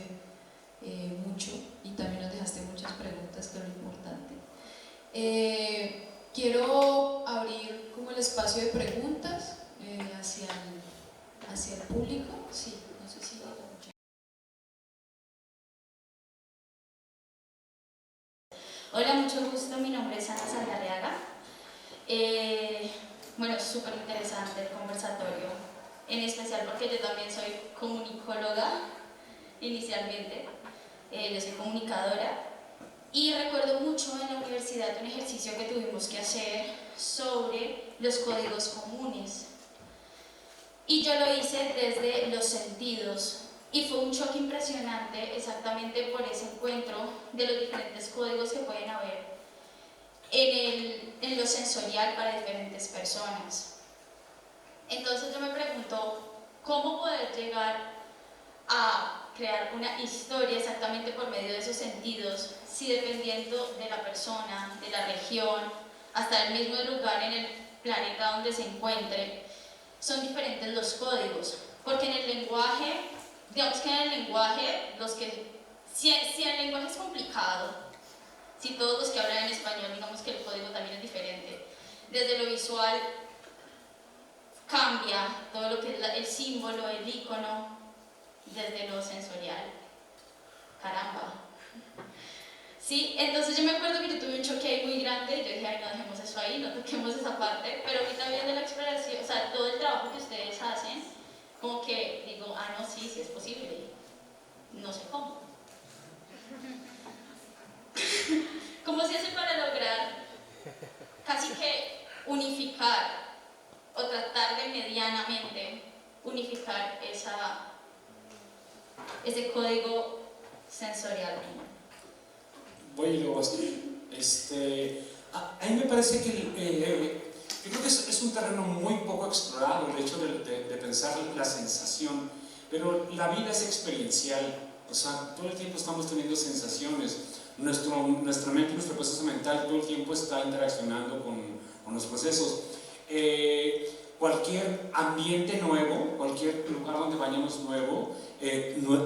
mucho y también nos dejaste muchas preguntas, que es lo importante. Quiero abrir como el espacio de preguntas hacia el público. Sí, no sé si lo escuchan.
Hola, mucho gusto, mi nombre es Ana Saldarriaga. Bueno, súper interesante el conversatorio, en especial porque yo también soy comunicóloga inicialmente, yo soy comunicadora, y recuerdo mucho en la universidad un ejercicio que tuvimos que hacer sobre los códigos comunes, y yo lo hice desde los sentidos. Y fue un choque impresionante exactamente por ese encuentro de los diferentes códigos que pueden haber en lo sensorial para diferentes personas. Entonces yo me pregunto, ¿cómo poder llegar a crear una historia exactamente por medio de esos sentidos si dependiendo de la persona, de la región, hasta el mismo lugar en el planeta donde se encuentre, son diferentes los códigos? Porque en el lenguaje, digamos que en el lenguaje, si el lenguaje es complicado, si todos los que hablan en español, digamos que el código también es diferente, desde lo visual cambia todo lo que es el símbolo, el icono, desde lo sensorial, caramba. Sí, entonces yo me acuerdo que yo tuve un choque ahí muy grande y yo dije, ay, no dejemos eso ahí, no toquemos esa parte, pero ahorita viendo la exploración, o sea, todo el trabajo que ustedes hacen, como que digo, ah, no, sí es posible, no sé cómo. ¿Cómo se hace para lograr casi que unificar o tratar de medianamente unificar ese código sensorial?
Voy y luego a mí me parece que yo creo que es un terreno muy poco explorado, el hecho de pensar la sensación, pero la vida es experiencial, o sea, todo el tiempo estamos teniendo sensaciones, nuestra mente, nuestro proceso mental todo el tiempo está interaccionando con los procesos. Cualquier ambiente nuevo, cualquier lugar donde vayamos nuevo,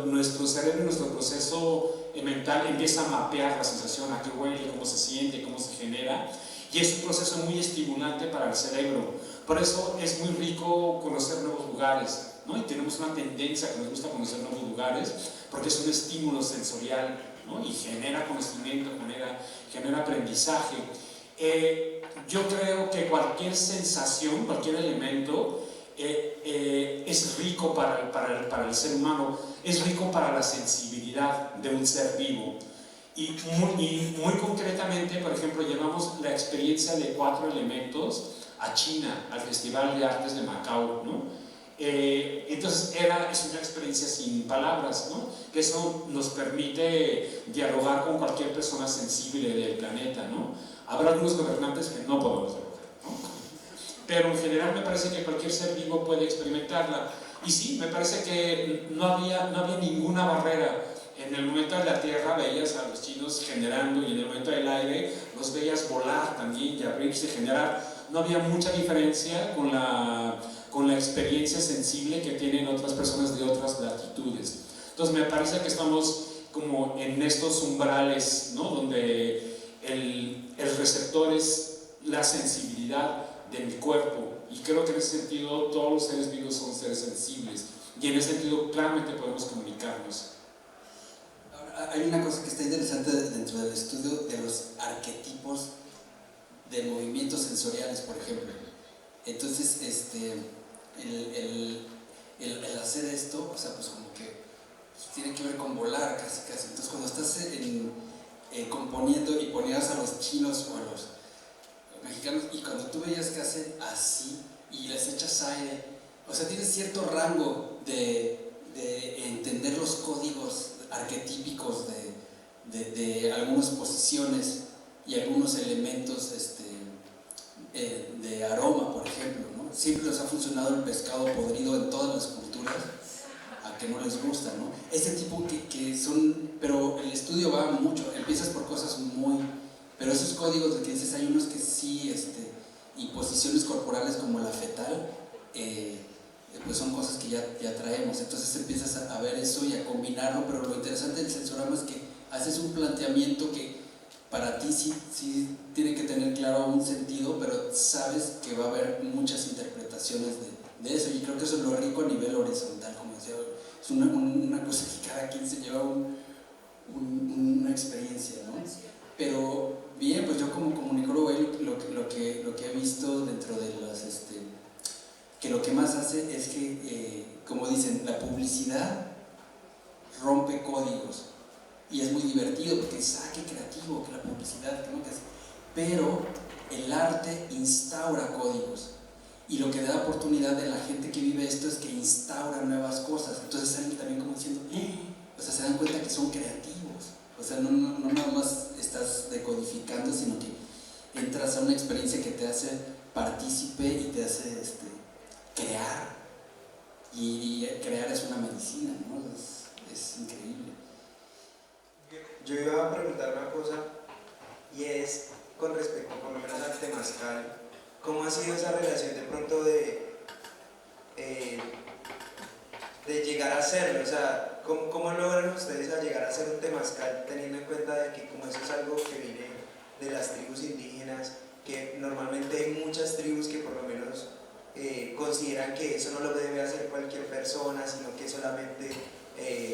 nuestro cerebro, nuestro proceso mental empieza a mapear la sensación, a qué huele, cómo se siente, cómo se genera, y es un proceso muy estimulante para el cerebro. Por eso es muy rico conocer nuevos lugares, ¿no? Y tenemos una tendencia que nos gusta conocer nuevos lugares porque es un estímulo sensorial, ¿no? Y genera conocimiento, genera aprendizaje. Yo creo que cualquier sensación, cualquier elemento es rico para el ser humano, es rico para la sensibilidad de un ser vivo. Y muy concretamente, por ejemplo, llevamos la experiencia de 4 elementos a China, al Festival de Artes de Macao, ¿no? Entonces es una experiencia sin palabras, ¿no? Que eso nos permite dialogar con cualquier persona sensible del planeta, ¿no? Habrá algunos gobernantes que no podemos dialogar, ¿no? Pero en general me parece que cualquier ser vivo puede experimentarla. Y sí, me parece que no había ninguna barrera. En el momento de la Tierra veías a los chinos generando, y en el momento del aire los veías volar también y abrirse, generar. No había mucha diferencia con la experiencia sensible que tienen otras personas de otras latitudes. Entonces me parece que estamos como en estos umbrales, ¿no? Donde el receptor es la sensibilidad de mi cuerpo, y creo que en ese sentido todos los seres vivos son seres sensibles, y en ese sentido claramente podemos comunicarnos.
hay una cosa que está interesante dentro del estudio de los arquetipos de movimientos sensoriales, por ejemplo. Entonces, el hacer esto, o sea, pues como que pues, tiene que ver con volar casi. Entonces, cuando estás componiendo y ponías a los chinos o a los mexicanos, y cuando tú veías que hacen así y les echas aire, o sea, tienes cierto rango de entender los códigos arquetípicos de algunas posiciones y algunos elementos de aroma, por ejemplo, ¿no? Siempre les ha funcionado el pescado podrido en todas las culturas, a que no les gusta, ¿no? Ese tipo que son, pero el estudio va mucho, empiezas por cosas muy, pero esos códigos de que dices, hay unos que sí, y posiciones corporales como la fetal, pues son cosas que ya traemos, entonces empiezas a ver eso y a combinarlo, pero lo interesante del sensorama es que haces un planteamiento que para ti sí tiene que tener claro un sentido, pero sabes que va a haber muchas interpretaciones de eso, y creo que eso es lo rico a nivel horizontal, como decía, es una cosa que cada quien se lleva una experiencia, ¿no? Pero bien, pues yo como comunicólogo lo que he visto dentro de las que lo que más hace es que, como dicen, la publicidad rompe códigos y es muy divertido porque es, qué creativo, que la publicidad, ¿no? Pero el arte instaura códigos y lo que da oportunidad de la gente que vive esto es que instaura nuevas cosas, entonces salen también como diciendo, o sea, se dan cuenta que son creativos, o sea, no nada más estás decodificando, sino que entras a una experiencia que te hace partícipe y te hace crear, y crear es una medicina, ¿no? Es increíble.
Yo iba a preguntar una cosa, y es con respecto por lo menos al temazcal, ¿cómo ha sido esa relación de pronto de llegar a hacerlo? O sea, ¿cómo logran ustedes a llegar a hacer un temazcal teniendo en cuenta de que como eso es algo que viene de las tribus indígenas, que normalmente hay muchas tribus que por lo menos consideran que eso no lo debe hacer cualquier persona, sino que solamente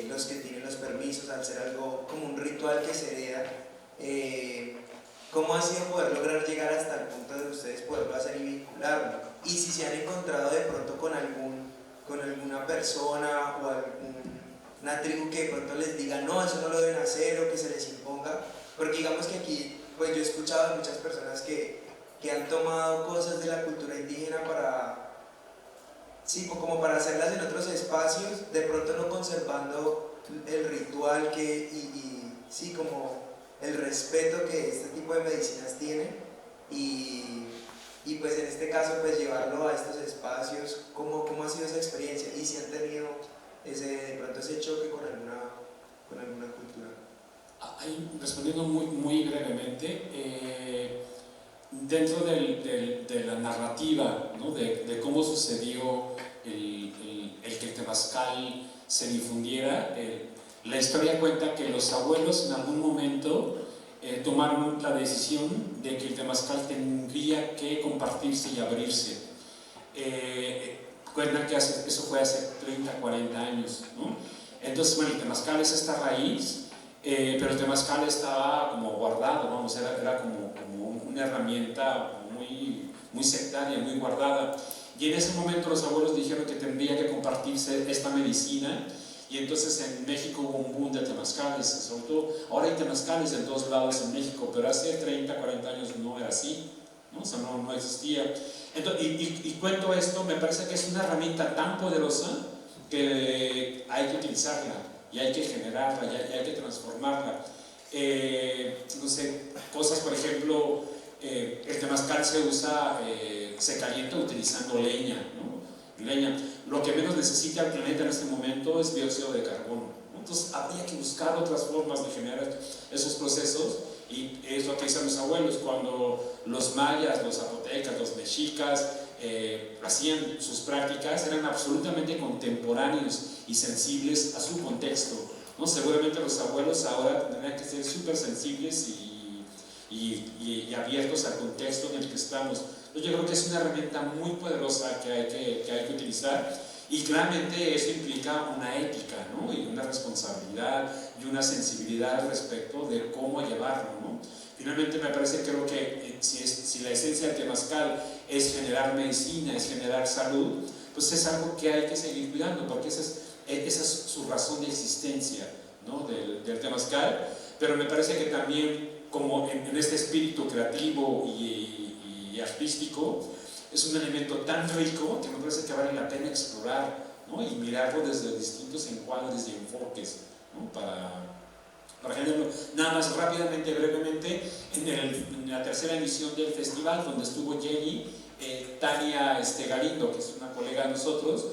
los que tienen los permisos, al ser algo como un ritual que se hereda? ¿Cómo ha sido poder lograr llegar hasta el punto de ustedes poderlo hacer y vincularlo? Y si se han encontrado de pronto con alguna persona o alguna tribu que de pronto les diga no, eso no lo deben hacer, o que se les imponga, porque digamos que aquí pues yo he escuchado de muchas personas que han tomado cosas de la cultura indígena como para hacerlas en otros espacios, de pronto no conservando el ritual sí, como el respeto que este tipo de medicinas tienen, y pues en este caso pues llevarlo a estos espacios. ¿Cómo ha sido esa experiencia? Y si han tenido de pronto ese choque con alguna cultura.
Respondiendo muy brevemente, dentro de la narrativa, ¿no? de cómo sucedió el que el temazcal se difundiera, la historia cuenta que los abuelos en algún momento tomaron la decisión de que el temazcal tendría que compartirse y abrirse. Cuenta que eso fue hace 30, 40 años, ¿no? Entonces, bueno, el temazcal es esta raíz, pero el temazcal estaba como guardado, vamos, era como una herramienta muy sectaria, muy guardada. Y en ese momento los abuelos dijeron que tendría que compartirse esta medicina, y entonces en México hubo un boom de temazcales, sobre todo, ahora hay temazcales en todos lados en México, pero hace 30, 40 años no era así, ¿no? O sea, no existía. Entonces, y cuento esto, me parece que es una herramienta tan poderosa que hay que utilizarla, y hay que generarla, y hay que transformarla. No sé, cosas, por ejemplo, el temazcal se calienta utilizando leña, ¿no? Leña. Lo que menos necesita el planeta en este momento es dióxido de carbono, ¿no? Entonces habría que buscar otras formas de generar esos procesos, y es lo que dicen los abuelos. Cuando los mayas, los zapotecas, los mexicas hacían sus prácticas, eran absolutamente contemporáneos y sensibles a su contexto, ¿no? Seguramente los abuelos ahora tendrán que ser súper sensibles y abiertos al contexto en el que estamos. Yo creo que es una herramienta muy poderosa que hay que utilizar, Y claramente eso implica una ética, ¿no? Y una responsabilidad y una sensibilidad respecto de cómo llevarlo, ¿no? Finalmente me parece, creo que si la esencia del temazcal es generar medicina, es generar salud, pues es algo que hay que seguir cuidando, porque esa es su razón de existencia, ¿no? del temazcal. Pero me parece que también, como en este espíritu creativo y artístico, es un elemento tan rico que me parece que vale la pena explorar, ¿no? Y mirarlo desde distintos encuadres y enfoques, ¿no? para generarlo. Nada más rápidamente, brevemente, en la tercera edición del festival, donde estuvo Jenny, Tania Galindo, que es una colega de nosotros,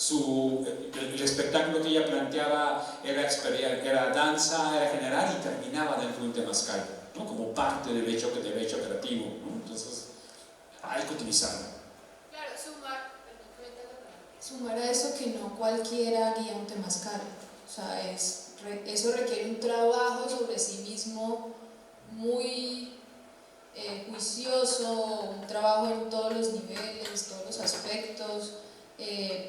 el espectáculo que ella planteaba era danza, era general y terminaba dentro de un temazcal, ¿no? Como parte del hecho creativo, ¿no? Entonces hay que utilizarlo.
Claro, sumar a eso que no cualquiera guía un temazcal. O sea, eso requiere un trabajo sobre sí mismo muy juicioso, un trabajo en todos los niveles, todos los aspectos,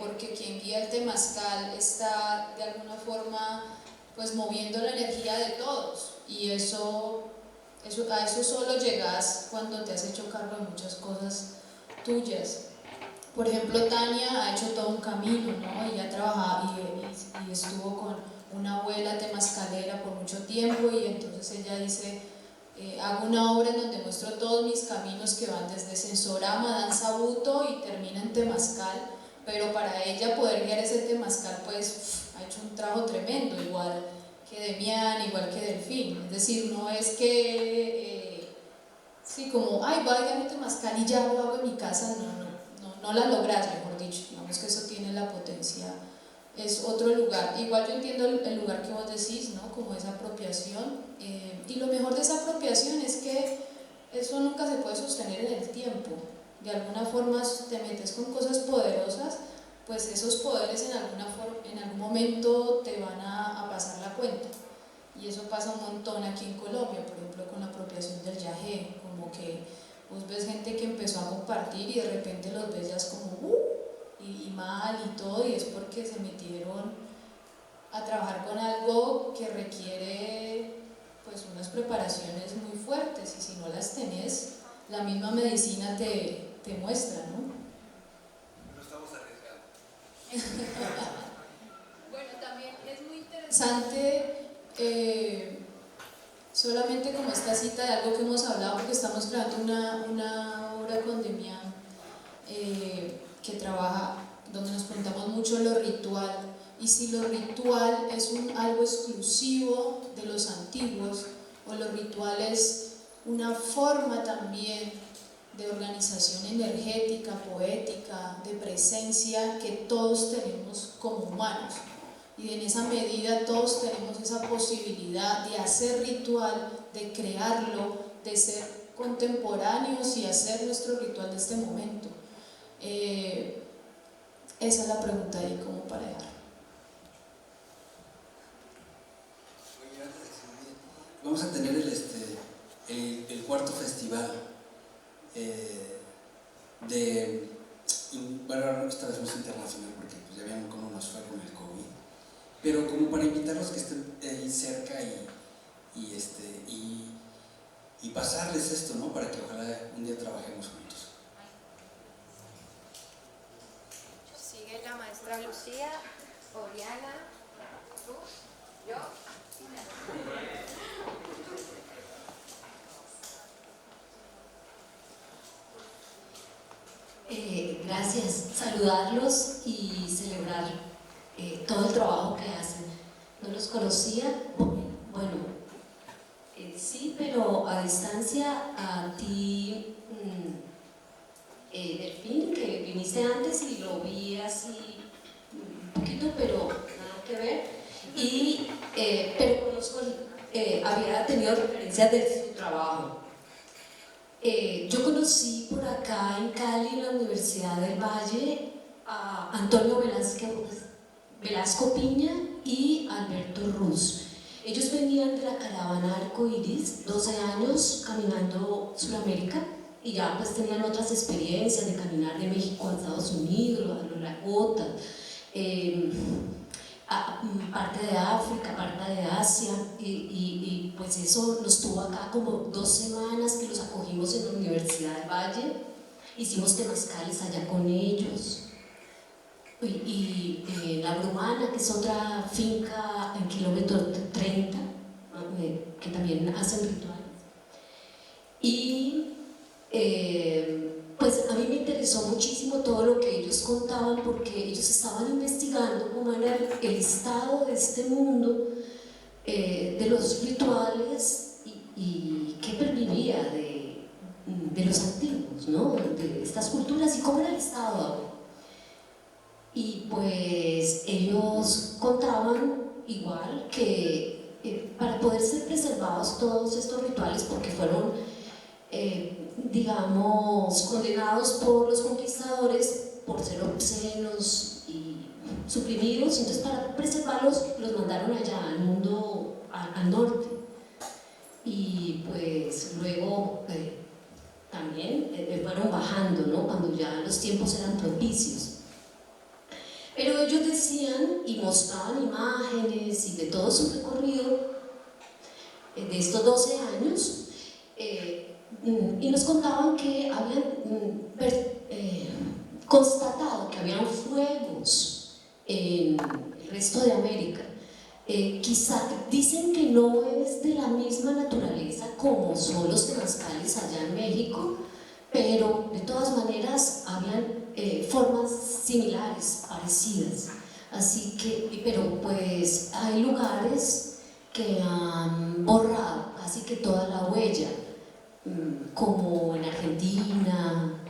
porque quien guía el temazcal está de alguna forma pues moviendo la energía de todos, y a eso solo llegas cuando te has hecho cargo de muchas cosas tuyas. Por ejemplo, Tania ha hecho todo un camino, ¿no? Ella trabaja y estuvo con una abuela temazcalera por mucho tiempo, y entonces ella dice: hago una obra en donde muestro todos mis caminos que van desde sensorama, danza buto y termina en temazcal, pero para ella poder guiar ese temazcal pues ha hecho un trabajo tremendo, igual que Demián, igual que Delfín. Es decir, no es que sí, como ay, voy a guiar mi temazcal y ya lo hago en mi casa, no la logras, mejor dicho. Digamos que eso tiene la potencia, es otro lugar. Igual yo entiendo el lugar que vos decís, ¿no? Como esa apropiación, y lo mejor de esa apropiación es que eso nunca se puede sostener en el tiempo. De alguna forma, si te metes con cosas poderosas, pues esos poderes en algún momento te van a pasar la cuenta. Y eso pasa un montón aquí en Colombia, por ejemplo con la apropiación del yagé, como que vos ves gente que empezó a compartir y de repente los ves ya es como y mal y todo, y es porque se metieron a trabajar con algo que requiere pues unas preparaciones muy fuertes, y si no las tenés, la misma medicina te muestra, ¿no?
No estamos arriesgando.
Bueno, también es muy interesante, solamente como esta cita de algo que hemos hablado, porque estamos creando una obra con Demián, que trabaja, donde nos preguntamos mucho lo ritual, y si lo ritual es algo exclusivo de los antiguos, o lo ritual es una forma también de organización energética, poética, de presencia que todos tenemos como humanos, y en esa medida todos tenemos esa posibilidad de hacer ritual, de crearlo, de ser contemporáneos y hacer nuestro ritual de este momento. Esa es la pregunta ahí como para dejar.
Oye, antes de que se me olvide, vamos a tener el cuarto festival bueno, esta vez no es internacional porque pues, ya vieron cómo nos fue con el COVID, pero como para invitarlos que estén ahí cerca y pasarles esto, ¿no? Para que ojalá un día trabajemos juntos.
Sigue la maestra Lucía, Oriana, tú, yo y Natalia.
Gracias, saludarlos y celebrar todo el trabajo que hacen. No los conocía, bueno, sí, pero a distancia. A ti, Delfín, que viniste antes y lo vi así un poquito, pero nada que ver. Pero conozco, había tenido referencias de su trabajo. Yo conocí por acá en Cali, en la Universidad del Valle, a Antonio Velasco Piña y Alberto Ruz. Ellos venían de la caravana Arcoiris, 12 años caminando Sudamérica, y ya pues tenían otras experiencias de caminar de México a Estados Unidos, a la Gota, parte de África, parte de Asia, y pues eso nos tuvo acá como 2 semanas que los acogimos en la Universidad del Valle, hicimos temazcales allá con ellos, y La Brumana, que es otra finca en kilómetro 30, que también hacen rituales, y pues a mí me interesó muchísimo todo lo que ellos contaban, porque ellos estaban investigando cómo era el estado de este mundo, de los rituales y qué pervivía de los antiguos, ¿no? De estas culturas y cómo era el estado ahora. Y pues ellos contaban igual que para poder ser preservados todos estos rituales, porque fueron digamos, condenados por los conquistadores por ser obscenos y suprimidos, entonces para preservarlos los mandaron allá al mundo, al norte, y pues luego también fueron bajando, ¿no? Cuando ya los tiempos eran propicios. Pero ellos decían y mostraban imágenes y de todo su recorrido de estos 12 años, y nos contaban que habían constatado que habían fuegos en el resto de América. Quizá dicen que no es de la misma naturaleza como son los temazcales allá en México, pero de todas maneras habían formas similares, parecidas. Así que, pero pues hay lugares que han borrado casi que toda la huella, como en Argentina,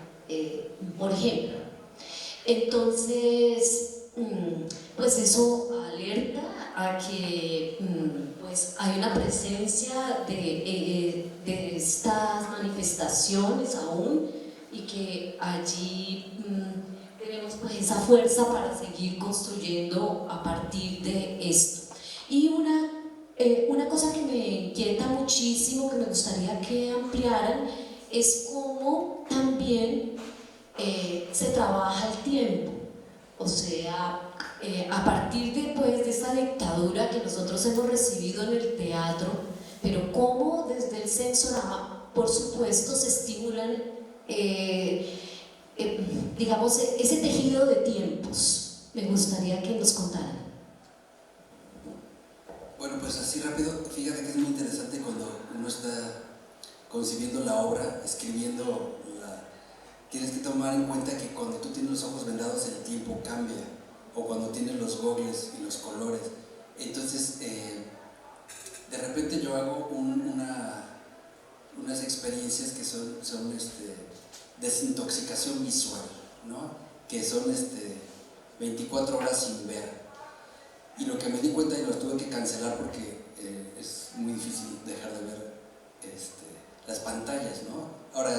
por ejemplo. Entonces, pues eso alerta a que pues hay una presencia de estas manifestaciones aún, y que allí tenemos pues esa fuerza para seguir construyendo a partir de esto. Y una cosa que me inquieta muchísimo, que me gustaría que ampliaran, es cómo también se trabaja el tiempo. O sea, a partir de esta dictadura que nosotros hemos recibido en el teatro, pero cómo desde el Sensorama, por supuesto, se estimulan, digamos, ese tejido de tiempos. Me gustaría que nos contaran.
Bueno, pues así rápido, fíjate que es muy interesante cuando uno está concibiendo la obra, escribiendo tienes que tomar en cuenta que cuando tú tienes los ojos vendados el tiempo cambia, o cuando tienes los gogles y los colores. Entonces, de repente yo hago unas experiencias que son desintoxicación visual, ¿no? Que son 24 horas sin ver. Y lo que me di cuenta, y lo tuve que cancelar porque es muy difícil dejar de ver las pantallas, ¿no? Ahora,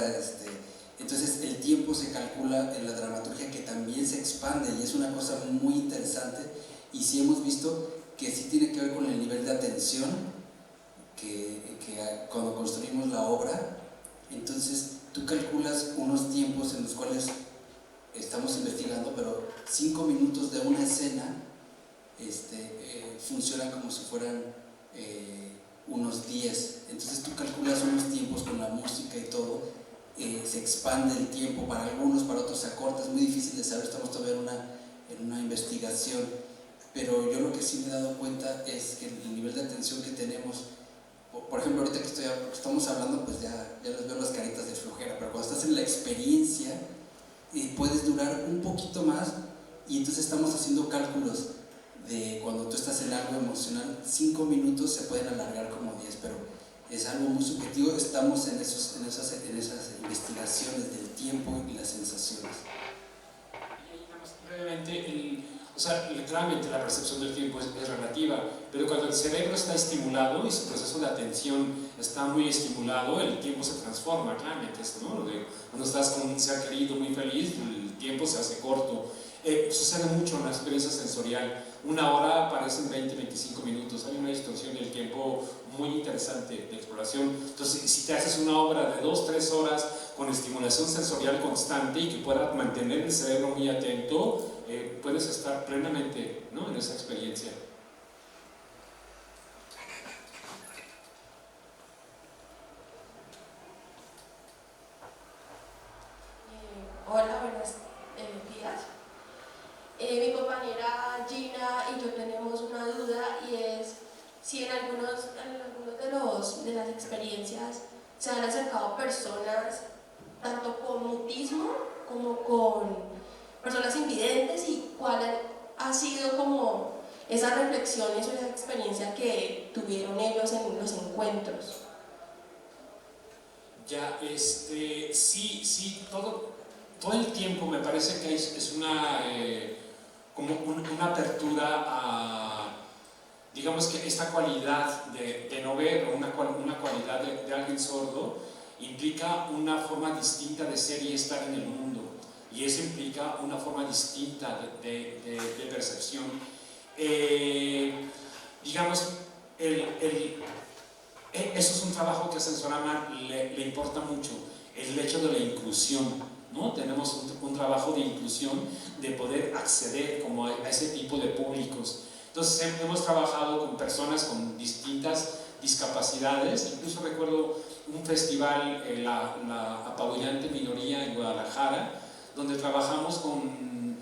entonces el tiempo se calcula en la dramaturgia, que también se expande, y es una cosa muy interesante, y sí hemos visto que sí tiene que ver con el nivel de atención que cuando construimos la obra. Entonces tú calculas unos tiempos en los cuales estamos investigando, pero 5 minutos de una escena funcionan como si fueran unos 10. Entonces tú calculas unos tiempos con la música y todo, se expande el tiempo para algunos, para otros se acorta, es muy difícil de saber, estamos todavía en una investigación, pero yo lo que sí me he dado cuenta es que el nivel de atención que tenemos, por ejemplo, ahorita que estamos hablando, pues ya les veo las caritas de flojera, pero cuando estás en la experiencia puedes durar un poquito más, y entonces estamos haciendo cálculos de cuando tú estás en algo emocional, 5 minutos se pueden alargar como 10, pero es algo muy subjetivo. Estamos en esas investigaciones del tiempo y las sensaciones.
Y nada más brevemente, literalmente la percepción del tiempo es relativa, pero cuando el cerebro está estimulado y su proceso de atención está muy estimulado, el tiempo se transforma, claramente, ¿no? Cuando estás con un ser querido muy feliz, el tiempo se hace corto. Sucede mucho en la experiencia sensorial. 1 hora parecen 20-25 minutos. Hay una distorsión del tiempo muy interesante de exploración. Entonces, si te haces una obra de 2-3 horas con estimulación sensorial constante y que pueda mantener el cerebro muy atento, puedes estar plenamente, ¿no?, en esa experiencia.
Hola, buenos días. Mi compañera Gina y yo tenemos una duda, y es si en algunos de las experiencias se han acercado personas tanto con mutismo como con personas invidentes, y cuál ha sido como esas reflexiones o esa experiencia que tuvieron ellos en los encuentros.
Ya, sí, todo el tiempo me parece que es una, como una apertura a, digamos que esta cualidad de no ver, o una cualidad de alguien sordo, implica una forma distinta de ser y estar en el mundo, y eso implica una forma distinta de percepción. Digamos, eso es un trabajo que a Sensorama le importa mucho, el hecho de la inclusión, ¿no? Tenemos un trabajo de inclusión, de poder acceder como a ese tipo de públicos. Entonces hemos trabajado con personas con distintas discapacidades. Incluso recuerdo un festival, la Apabullante Minoría en Guadalajara, donde trabajamos con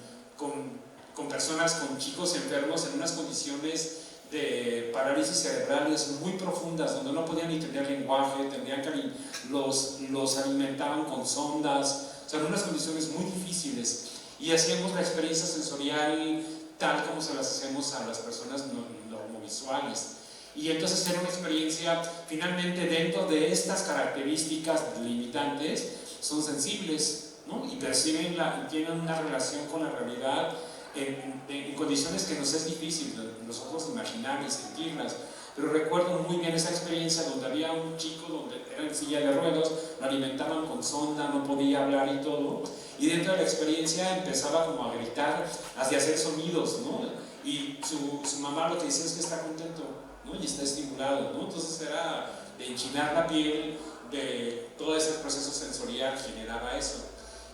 personas, con chicos enfermos en unas condiciones de parálisis cerebrales muy profundas, donde no podían ni tener lenguaje, tenían que los alimentaban con sondas, o sea, en unas condiciones muy difíciles, y hacíamos la experiencia sensorial tal como se las hacemos a las personas normovisuales. Y entonces era una experiencia, finalmente, dentro de estas características limitantes, son sensibles, ¿no?, y perciben, tienen una relación con la realidad en condiciones que nos es difícil nosotros imaginar y sentirlas. Pero recuerdo muy bien esa experiencia donde había un chico donde era en silla de ruedas, lo alimentaban con sonda, no podía hablar y todo, y dentro de la experiencia empezaba como a gritar, a hacer sonidos, ¿no?, y su mamá lo que decía es que está contento, ¿no?, y está estimulado, ¿no? Entonces era de enchinar la piel, de todo ese proceso sensorial generaba eso.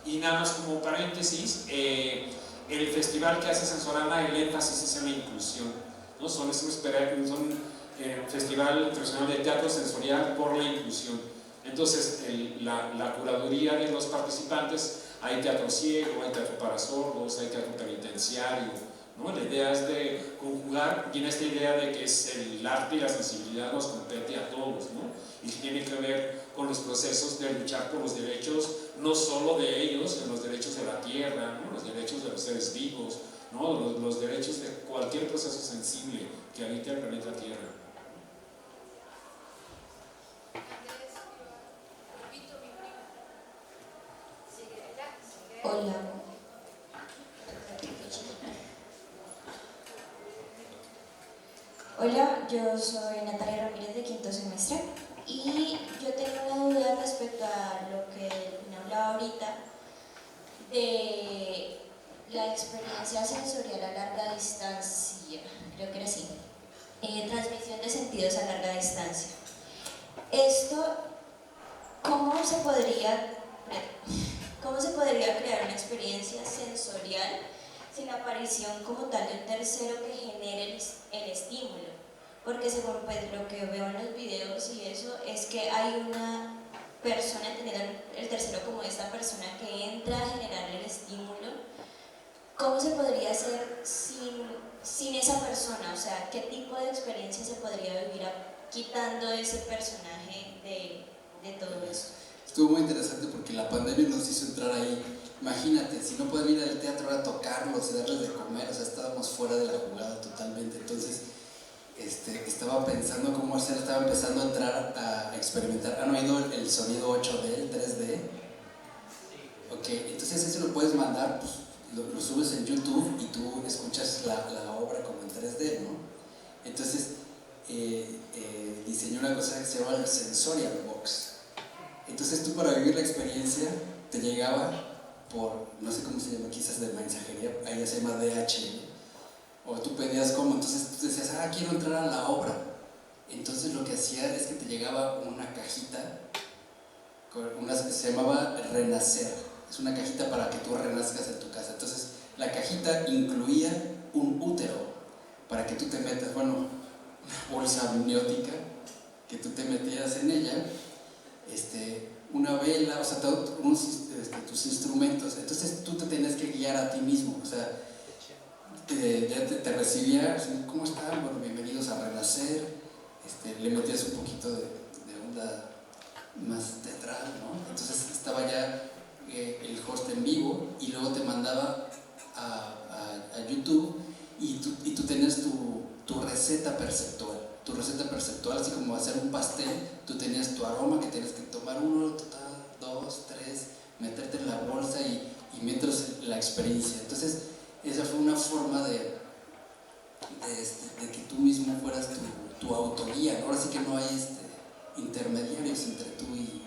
Y nada más como paréntesis, el festival que hace Sensorama, el énfasis es en la inclusión, ¿no? Son Festival Internacional de Teatro Sensorial por la Inclusión. Entonces, la curaduría de los participantes, hay teatro ciego, hay teatro para sordos, hay teatro penitenciario, ¿no? La idea es de conjugar, tiene esta idea de que el arte y la sensibilidad nos compete a todos, ¿no?, y que tiene que ver con los procesos de luchar por los derechos, no solo de ellos, sino los derechos de la tierra, ¿no?, los derechos de los seres vivos, ¿no?, los derechos de cualquier proceso sensible que habite el planeta Tierra.
Hola. Hola, yo soy Natalia Ramírez, de quinto semestre, y yo tengo una duda respecto a lo que me hablaba ahorita de la experiencia sensorial a larga distancia, creo que era así, transmisión de sentidos a larga distancia. Esto, ¿cómo se podría crear una experiencia sensorial sin la aparición como tal de un tercero que genere el estímulo? Porque según pues, lo que veo en los videos y eso, es que hay una persona, entendiendo el tercero como esta persona que entra a generar el estímulo. ¿Cómo se podría hacer sin esa persona? O sea, ¿qué tipo de experiencia se podría vivir quitando ese personaje de todo eso?
Estuvo muy interesante porque la pandemia nos hizo entrar ahí. Imagínate, si no pueden ir al teatro a tocarlos y darles de comer, o sea, estábamos fuera de la jugada totalmente. Entonces, estaba pensando cómo hacer, estaba empezando a entrar a experimentar. ¿Han oído el sonido 8D, el 3D? Ok, entonces eso lo puedes mandar, pues, lo subes en YouTube y tú escuchas la obra como en 3D, ¿no? Entonces, diseñé una cosa que se llama el Sensorial Box. Entonces tú, para vivir la experiencia, te llegaba por, no sé cómo se llama, quizás de mensajería, allá se llama DHL, o tú pedías cómo, entonces tú decías, quiero entrar a la obra. Entonces lo que hacía es que te llegaba una cajita, se llamaba Renacer, es una cajita para que tú renazcas en tu casa. Entonces La cajita incluía un útero para que tú te metas, bueno, una bolsa amniótica que tú te metías en ella, una vela, o sea, todos tus instrumentos. Entonces tú te tenías que guiar a ti mismo, o sea, ya te recibía, ¿cómo están? Bueno, bienvenidos a Renacer. Le metías un poquito de onda más teatral, ¿no? Entonces estaba ya el host en vivo y luego te mandaba a YouTube y tú tenías tu receta perceptual. Tu receta perceptual, así como hacer un pastel, tú tenías tu aroma que tenías que tomar 1, 2, 3, meterte en la bolsa y mientras la experiencia. Entonces, esa fue una forma de que tú mismo fueras tu autoguía. Ahora sí que no hay intermediarios entre tú y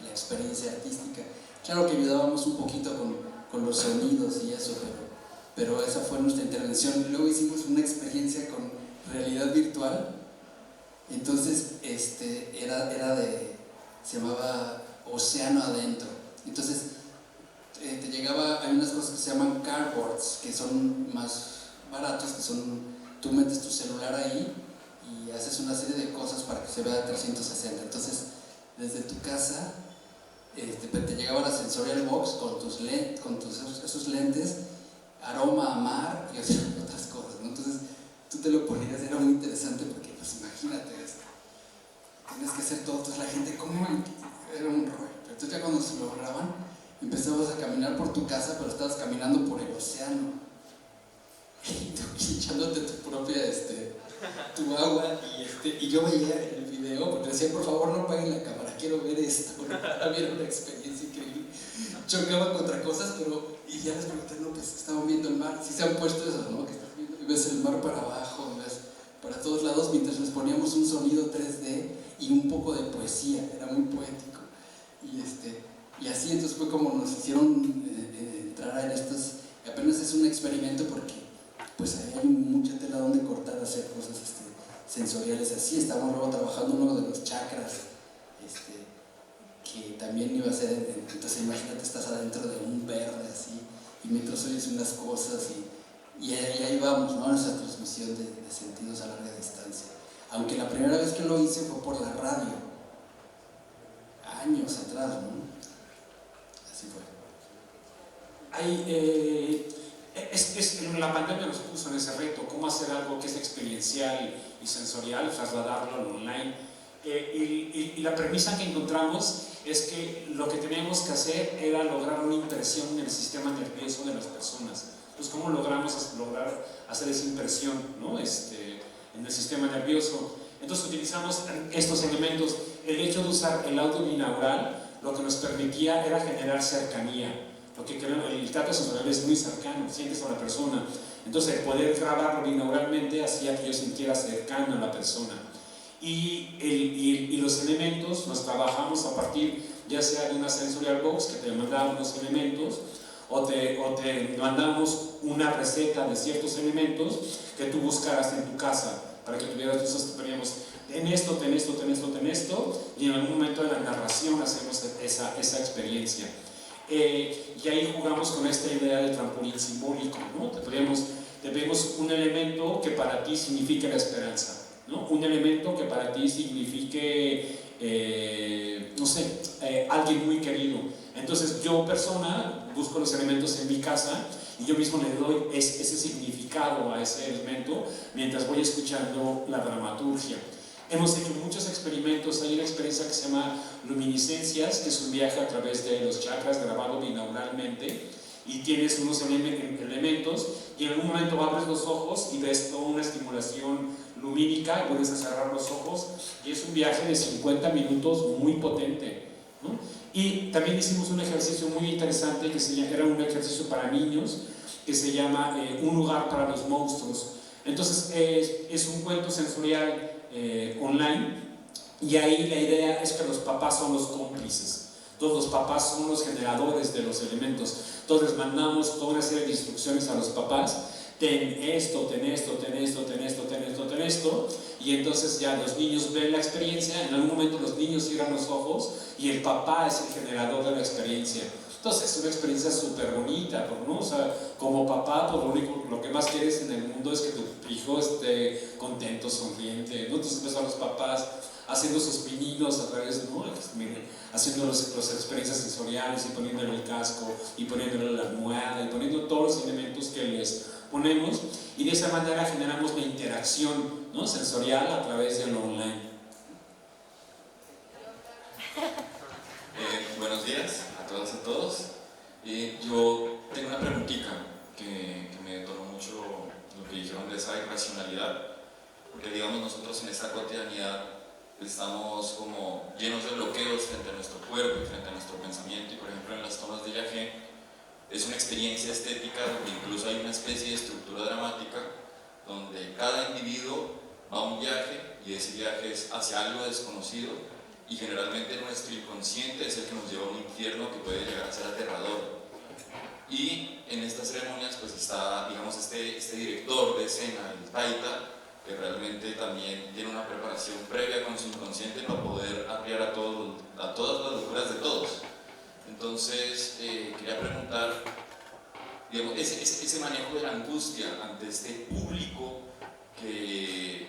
la experiencia artística. Claro que ayudábamos un poquito con los sonidos y eso, pero esa fue nuestra intervención. Luego hicimos una experiencia con realidad virtual. Entonces se llamaba Océano Adentro. Entonces te llegaba, hay unas cosas que se llaman cardboards, que son más baratos, que son, tú metes tu celular ahí y haces una serie de cosas para que se vea 360. Entonces desde tu casa te llegaba la Sensorial Box con esos lentes, aroma a mar y otras cosas, ¿no? Entonces tú te lo ponías, era muy interesante porque, pues imagínate esto, tienes que hacer todo. Entonces la gente, ¿cómo? Era un rollo. Pero entonces ya cuando se lo graban, empezabas a caminar por tu casa, pero estabas caminando por el océano y tú echándote tu propia tu agua, y yo veía el video porque decía, por favor no apaguen la cámara, quiero ver esto. Había una experiencia increíble. Chocaba contra cosas, y ya les pregunté, no, pues estaban viendo el mar. Sí se han puesto eso, ¿no? Que estás viendo y ves el mar para abajo, ves para todos lados, mientras les poníamos un sonido 3D y un poco de poesía, era muy poético. Y así entonces fue como nos hicieron entrar en estos. Apenas es un experimento porque pues ahí hay mucha tela donde cortar, hacer cosas sensoriales así. Estamos luego trabajando uno de los chakras, que también iba a ser, entonces imagínate, estás adentro de un verde así, y mientras oyes unas cosas, y ahí vamos, ¿no? Esa transmisión de sentidos a larga distancia. Aunque la primera vez que lo hice fue por la radio, años atrás, ¿no? Así fue.
La pandemia nos puso en ese reto, cómo hacer algo que es experiencial y sensorial, trasladarlo al online. Y la premisa que encontramos es que lo que teníamos que hacer era lograr una impresión en el sistema nervioso de las personas. Entonces, ¿cómo logramos lograr hacer esa impresión, ¿no? En el sistema nervioso? Entonces utilizamos estos elementos. El hecho de usar el audio binaural lo que nos permitía era generar cercanía. Lo que el teatro sensorial es muy cercano, sientes a la persona. Entonces el poder grabarlo binauralmente hacía que yo sintiera cercano a la persona. Y los elementos los trabajamos a partir ya sea de una Sensorial Box que te mandaba unos elementos, o te mandamos una receta de ciertos elementos que tú buscaras en tu casa para que tuvieras. Entonces teníamos ten esto, y en algún momento de la narración hacemos esa experiencia. Y ahí jugamos con esta idea de trampolín simbólico, ¿no? Te pedimos un elemento que para ti signifique la esperanza, ¿no? Un elemento que para ti signifique, alguien muy querido. Entonces yo, persona, busco los elementos en mi casa y yo mismo le doy ese significado a ese elemento mientras voy escuchando la dramaturgia. Hemos hecho muchos experimentos. Hay una experiencia que se llama Luminiscencias, que es un viaje a través de los chakras grabado binauralmente, y tienes unos elementos y en algún momento abres los ojos y ves toda una estimulación lumínica y vuelves a cerrar los ojos, y es un viaje de 50 minutos muy potente, ¿no? Y también hicimos un ejercicio muy interesante que era un ejercicio para niños que se llama Un lugar para los monstruos. Entonces es un cuento sensorial online, y ahí la idea es que los papás son los cómplices. Todos los papás son los generadores de los elementos. Entonces mandamos toda una serie de instrucciones a los papás: ten esto, ten esto, ten esto, ten esto, ten esto, ten esto. Y entonces ya los niños ven la experiencia. En algún momento los niños cierran los ojos y el papá es el generador de la experiencia. Entonces es una experiencia súper bonita, ¿no? O sea, como papá, pues lo que más quieres en el mundo es que tu hijo esté contento, sonriente, ¿no? Entonces ves a los papás haciendo sus pininos a través, ¿no? Haciendo las experiencias sensoriales y poniéndole el casco y poniéndole la almohada y poniendo todos los elementos que les ponemos, y de esa manera generamos la interacción, ¿no? Sensorial a través de lo online.
Buenos días a todas y a todos. Yo tengo una preguntita que me detonó mucho lo que dijeron de esa irracionalidad, porque digamos nosotros en esta cotidianidad estamos como llenos de bloqueos frente a nuestro cuerpo y frente a nuestro pensamiento, y por ejemplo en las tomas de Yagé es una experiencia estética donde incluso hay una especie de estructura dramática donde cada individuo va a un viaje, y ese viaje es hacia algo desconocido, y generalmente nuestro inconsciente es el que nos lleva a un infierno que puede llegar a ser aterrador. Y en estas ceremonias pues está, digamos, este director de escena, el taita, que realmente también tiene una preparación previa con su inconsciente para poder apiar a todas las locuras de todos. Entonces, quería preguntar, digamos, ese manejo de la angustia ante este público que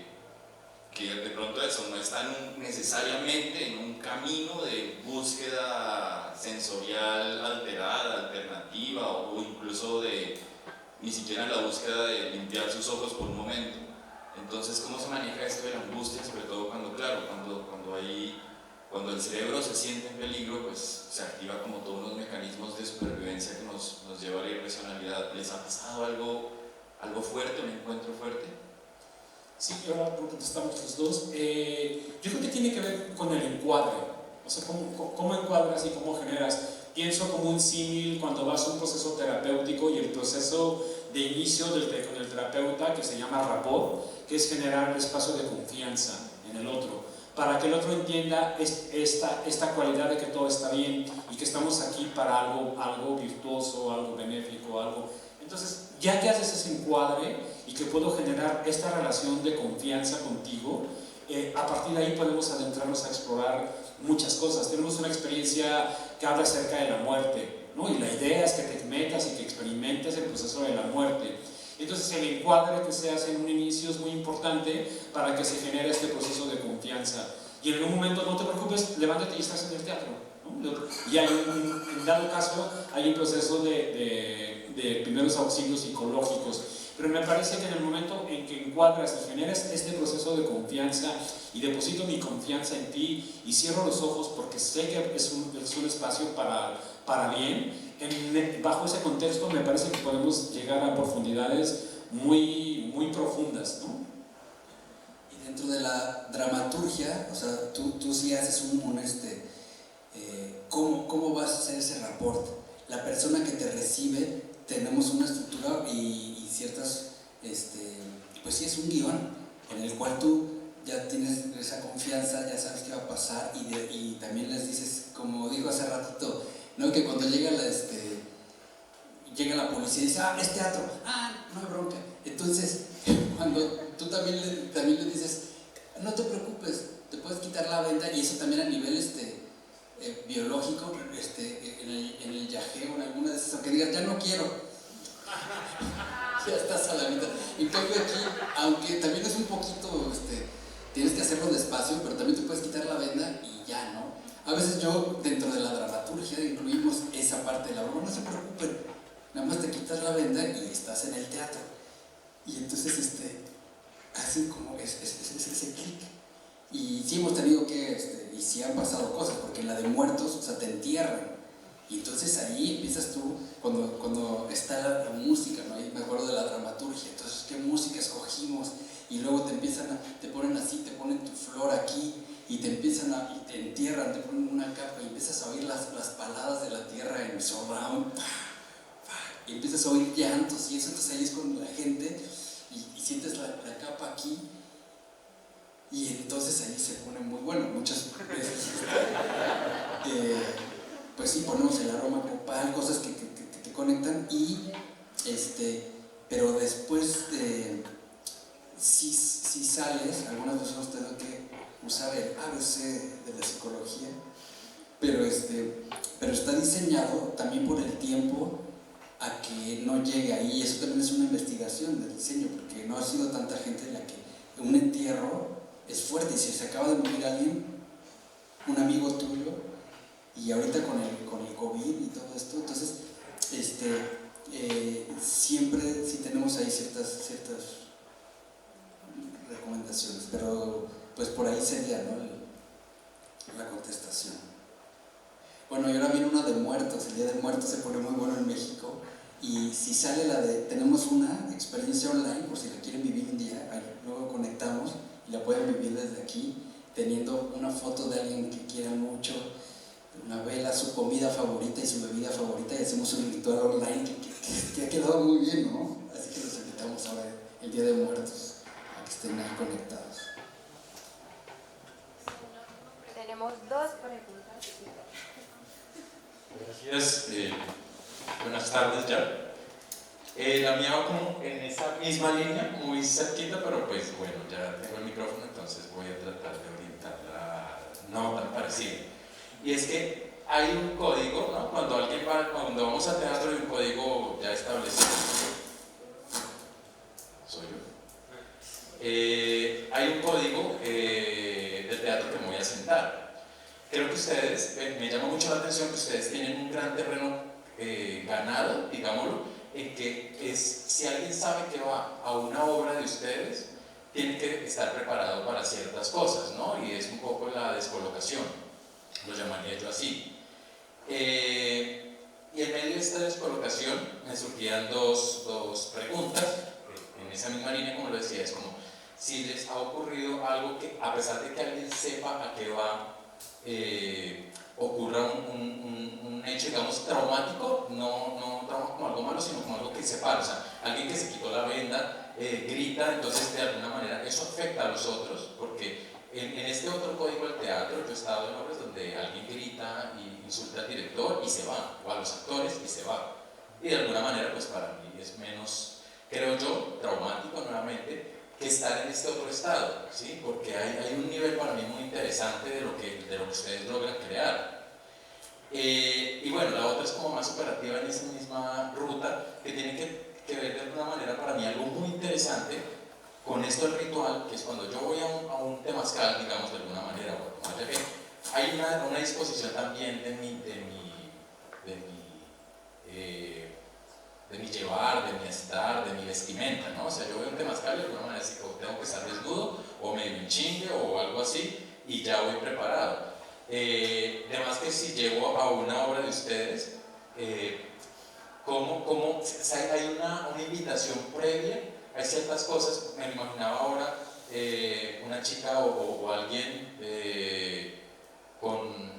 de pronto eso no está necesariamente en un camino de búsqueda sensorial alterada, alternativa, o incluso ni siquiera en la búsqueda de limpiar sus ojos por un momento. Entonces, ¿cómo se maneja esto de la angustia? Sobre todo cuando el cerebro se siente en peligro, pues se activa como todos unos mecanismos de supervivencia que nos lleva a la irracionalidad. ¿Les ha pasado algo fuerte, un encuentro fuerte?
Sí, ahora contestamos los dos. Yo creo que tiene que ver con el encuadre, o sea, cómo encuadras y cómo generas. Pienso como un símil cuando vas a un proceso terapéutico, y el proceso de inicio con el terapeuta, que se llama rapport, que es generar un espacio de confianza en el otro, para que el otro entienda esta cualidad de que todo está bien y que estamos aquí para algo virtuoso, algo benéfico, algo. Entonces, ya que haces ese encuadre y que puedo generar esta relación de confianza contigo, a partir de ahí podemos adentrarnos a explorar muchas cosas. Tenemos una experiencia que habla acerca de la muerte, ¿no? Y la idea es que te metas y que experimentes el proceso de la muerte. Entonces el encuadre que se hace en un inicio es muy importante para que se genere este proceso de confianza. Y en un momento, no te preocupes, levántate y estás en el teatro, ¿no? Y en dado caso hay un proceso de primeros auxilios psicológicos. Pero me parece que en el momento en que encuadras y generas este proceso de confianza y deposito mi confianza en ti y cierro los ojos porque sé que es un espacio para bien, bajo ese contexto me parece que podemos llegar a profundidades muy, muy profundas, ¿no?
Y dentro de la dramaturgia, o sea, tú sí haces ¿cómo vas a hacer ese rapport? La persona que te recibe, tenemos una estructura y ciertas, pues sí, es un guión en el cual tú ya tienes esa confianza, ya sabes qué va a pasar, y también les dices, como dijo hace ratito, ¿no? Que cuando llega la policía y dice, es teatro, no hay bronca. Entonces, cuando tú también le dices, no te preocupes, te puedes quitar la venda, y eso también a nivel biológico, en el yagé o en alguna de esas, aunque digas, ya no quiero, ya estás a la mitad. En cambio aquí, aunque también es un poquito, tienes que hacerlo despacio, pero también te puedes quitar la venda y ya, ¿no? A veces yo, dentro de la dramaturgia, incluimos esa parte de la broma, no se preocupen, nada más te quitas la venda y estás en el teatro. Y entonces, hacen como ese clic. Y sí hemos tenido que, y sí han pasado cosas, porque en la de muertos, o sea, te entierran. Y entonces ahí empiezas tú, cuando está la música, ¿no? Y me acuerdo de la dramaturgia, entonces, ¿qué música escogimos? Y luego te ponen así, te ponen tu flor aquí, y te entierran, te ponen una capa, y empiezas a oír las paladas de la tierra en surround, y empiezas a oír llantos, y eso, entonces ahí es con la gente, y sientes la capa aquí, y entonces ahí se pone muy bueno. Muchas veces pues sí, ponemos el aroma copal, cosas que te conectan, pero después si sales, algunas veces tengo que usar el ABC de la psicología, pero está diseñado también por el tiempo a que no llegue ahí. Eso también es una investigación del diseño, porque no ha sido tanta gente la que un entierro es fuerte. Y si se acaba de morir alguien, un amigo tuyo, y ahorita con el COVID y todo esto, entonces siempre sí tenemos ahí ciertas recomendaciones, pero pues por ahí sería, ¿no?, la contestación. Bueno, y ahora viene una de muertos. El Día de Muertos se pone muy bueno en México, y si sale tenemos una experiencia online por si la quieren vivir un día, ahí luego conectamos y la pueden vivir desde aquí, teniendo una foto de alguien que quieran mucho, una vela, su comida favorita y su bebida favorita, y hacemos un ritual online que ha quedado muy bien, ¿no? Así que los invitamos ahora el Día de Muertos a que estén ahí conectados.
Tenemos dos preguntas.
Gracias. Buenas tardes ya. La mía va como en esa misma línea, muy cerquita, pero pues bueno, ya tengo el micrófono, entonces voy a tratar de orientarla no tan parecida. Y es que hay un código, ¿no? Cuando vamos a teatro hay un código ya establecido. ¿Soy yo? Hay un código del teatro que me voy a sentar. Creo que ustedes, me llama mucho la atención que ustedes tienen un gran terreno ganado, digámoslo, en que si alguien sabe que va a una obra de ustedes, tiene que estar preparado para ciertas cosas, ¿no? Y es un poco la descolocación, lo llamaría yo así. Y en medio de esta descolocación me surgían dos preguntas, en esa misma línea, como lo decía, es como si les ha ocurrido algo que, a pesar de que alguien sepa a qué va, ocurra un hecho, digamos, traumático, no trauma como algo malo, sino como algo que separa. O sea, alguien que se quitó la venda, grita, entonces de alguna manera eso afecta a los otros, porque en este otro código del teatro yo he estado en obras donde alguien grita y insulta al director y se va, o a los actores y se va. Y de alguna manera, pues para mí es menos, creo yo, traumático nuevamente, que estar en este otro estado, ¿sí? Porque hay un nivel para mí muy interesante de lo que ustedes logran crear. Y bueno, la otra es como más operativa en esa misma ruta, que tiene que ver de alguna manera para mí algo muy interesante con esto del ritual, que es cuando yo voy a un temazcal, digamos, de alguna manera, hay una disposición también de mi llevar, de mi estar, de mi vestimenta, ¿no? O sea, yo veo un temazcal y de alguna manera así, o tengo que estar desnudo, o medio en chingue, o algo así, y ya voy preparado. Además que si llego a una obra de ustedes, hay una invitación previa, hay ciertas cosas, me imaginaba ahora una chica o alguien con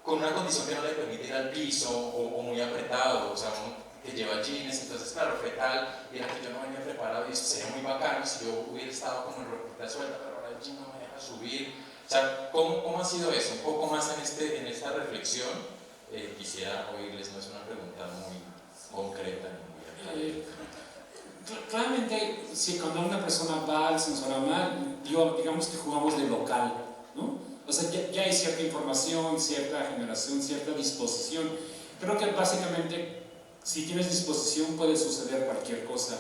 una condición que no le permite ir al piso o muy apretado, o sea, que lleva jeans, entonces claro, fue tal, y era que yo no venía preparado y eso sería muy bacano si yo hubiera estado como en ropita suelta, pero ahora el jean no me deja subir. O sea, ¿cómo ha sido eso? Un poco más en esta reflexión, quisiera oírles, no es una pregunta muy concreta ni muy
Claramente, si cuando una persona va al Sensorama, digamos que jugamos de local, ¿no? O sea, ya hay cierta información, cierta generación, cierta disposición. Creo que básicamente, si tienes disposición, puede suceder cualquier cosa.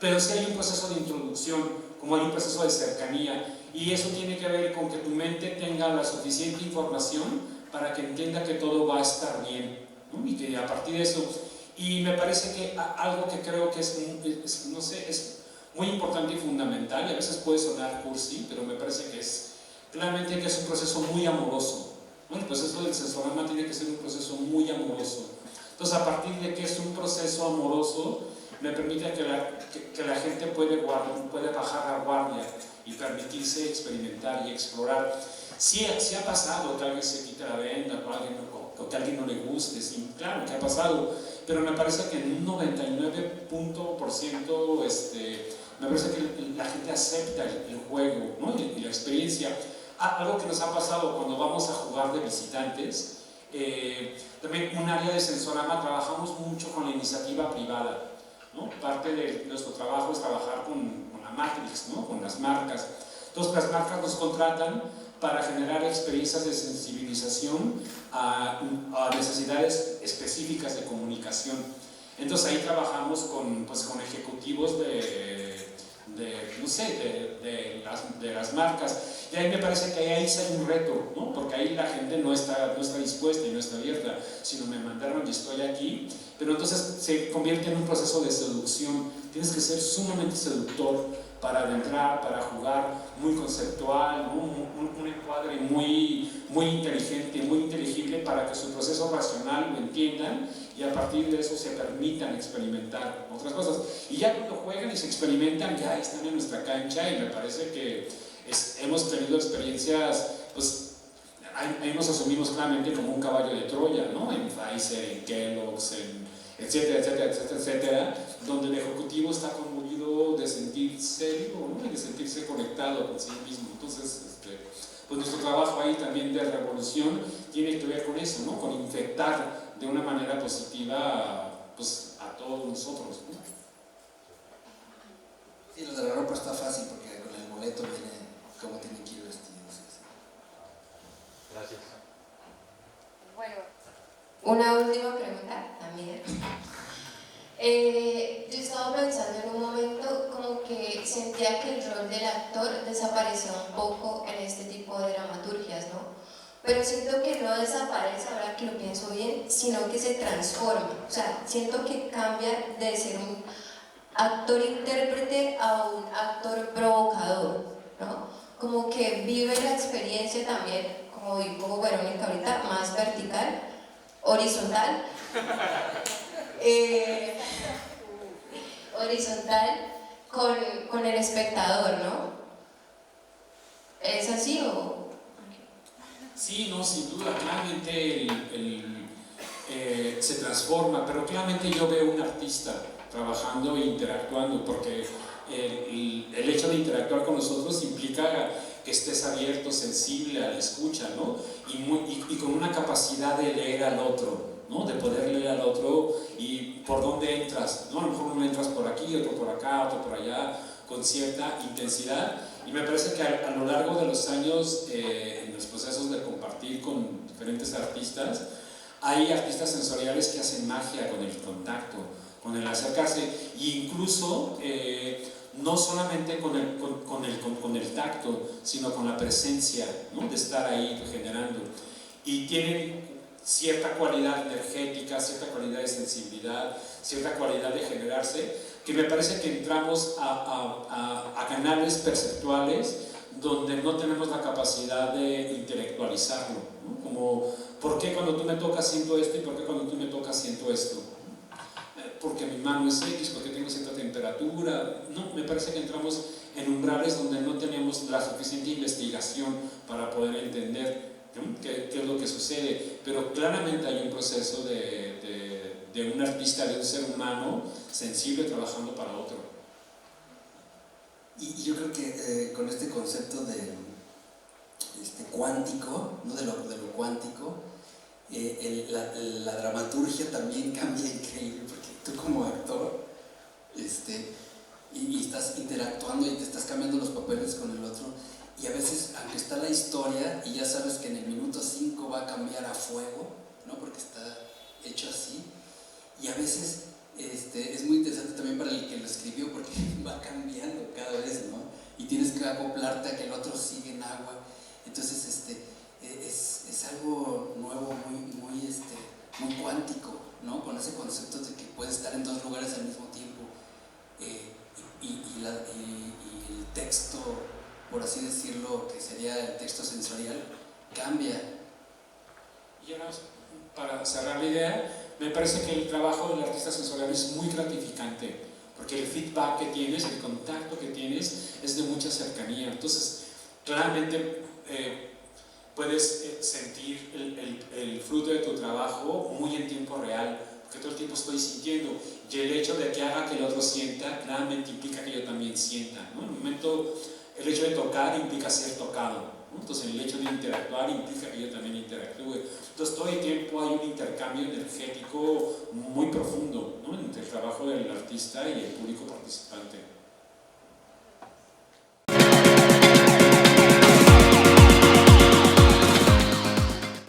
Pero sí hay un proceso de introducción, como hay un proceso de cercanía, y eso tiene que ver con que tu mente tenga la suficiente información para que entienda que todo va a estar bien, ¿no? Y que a partir de eso, y me parece que algo que creo que es muy importante y fundamental, y a veces puede sonar cursi, pero me parece que es claramente que es un proceso muy amoroso, ¿no? El proceso del Sensorama tiene que ser un proceso muy amoroso. Entonces, a partir de que es un proceso amoroso, me permite que la gente puede bajar la guardia y permitirse experimentar y explorar. Sí ha pasado que alguien se quita la venda o que a alguien no le guste, sí, claro que ha pasado, pero me parece que en un 99% me parece que la gente acepta el juego, ¿no? y la experiencia. Algo que nos ha pasado cuando vamos a jugar de visitantes, también un área de Sensorama trabajamos mucho con la iniciativa privada, ¿no? Parte de nuestro trabajo es trabajar con la Matrix, ¿no? Con las marcas. Entonces las marcas nos contratan para generar experiencias de sensibilización a necesidades específicas de comunicación. Entonces ahí trabajamos con ejecutivos no sé, de las marcas, y ahí me parece que ahí sí hay un reto, ¿no? Porque ahí la gente no está dispuesta y no está abierta, sino me mandaron y estoy aquí, pero entonces se convierte en un proceso de seducción. Tienes que ser sumamente seductor para adentrar, para jugar, muy conceptual, ¿no? un encuadre muy inteligente, muy inteligible, para que su proceso racional lo entiendan y a partir de eso se permitan experimentar otras cosas. Y ya cuando juegan y se experimentan, ya están en nuestra cancha, y me parece que hemos tenido experiencias, pues ahí nos asumimos claramente como un caballo de Troya, ¿no? En Pfizer, en Kellogg's, etcétera, etcétera, etcétera, etcétera, donde el ejecutivo está conmovido de sentirse vivo, ¿no? Y de sentirse conectado con sí mismo. Entonces, pues nuestro trabajo ahí también de revolución tiene que ver con eso, ¿no? Con infectar de una manera positiva pues, a todos nosotros, ¿no?
Sí, lo de la ropa está fácil porque con el boleto viene cómo tienen que ir vestidos.
Gracias.
Bueno,
Una última pregunta también. Yo estaba pensando en un momento como que sentía que el rol del actor desaparecía un poco en este tipo de dramaturgias, ¿no? Pero siento que no desaparece, ahora que lo pienso bien, sino que se transforma. O sea, siento que cambia de ser un actor intérprete a un actor provocador, ¿no? Como que vive la experiencia también, como dijo Verónica ahorita, más vertical, horizontal, horizontal con el espectador, ¿no? ¿Es así o...?
Sí, no, sin duda, claramente se transforma, pero claramente yo veo un artista trabajando e interactuando, porque el hecho de interactuar con nosotros implica que estés abierto, sensible a la escucha, ¿no? Y con una capacidad de leer al otro, ¿no? De poder leer al otro y por dónde entras, ¿no? A lo mejor uno entras por aquí, otro por acá, otro por allá, con cierta intensidad. Y me parece que a lo largo de los años, en los procesos de compartir con diferentes artistas, hay artistas sensoriales que hacen magia con el contacto, con el acercarse, e incluso no solamente con el tacto, sino con la presencia, ¿no? De estar ahí generando. Y tienen cierta cualidad energética, cierta cualidad de sensibilidad, cierta cualidad de generarse, que me parece que entramos a canales perceptuales donde no tenemos la capacidad de intelectualizarlo, ¿no? Como, ¿por qué cuando tú me tocas siento esto y por qué cuando tú me tocas siento esto? Porque mi mano es X, porque tengo cierta temperatura. No, me parece que entramos en umbrales donde no tenemos la suficiente investigación para poder entender, ¿no? qué es lo que sucede. Pero claramente hay un proceso de un artista, de un ser humano sensible trabajando para otro.
Y yo creo que con este concepto de cuántico, ¿no? de lo cuántico, la dramaturgia también cambia increíble, porque tú como actor y estás interactuando y te estás cambiando los papeles con el otro, y a veces, aunque está la historia y ya sabes que en el minuto 5 va a cambiar a fuego, ¿no? Porque está hecho así, y a veces es muy interesante también para el que lo escribió, porque va cambiando cada vez, ¿no? Y tienes que acoplarte a que el otro sigue en agua. Entonces es algo nuevo, muy cuántico, ¿no? Con ese concepto de que puedes estar en dos lugares al mismo tiempo, y el texto, por así decirlo, que sería el texto sensorial, cambia.
Y ahora, para cerrar la idea, me parece que el trabajo del artista sensorial es muy gratificante, porque el feedback que tienes, el contacto que tienes es de mucha cercanía. Entonces, claramente puedes sentir el fruto de tu trabajo muy en tiempo real, porque todo el tiempo estoy sintiendo, y el hecho de que haga que el otro sienta, claramente implica que yo también sienta, ¿no? En un momento, el hecho de tocar implica ser tocado, ¿no? Entonces el hecho de interactuar implica que yo también interactúe. Entonces todo el tiempo hay un intercambio energético muy profundo, ¿no? Entre el trabajo del artista y el público participante.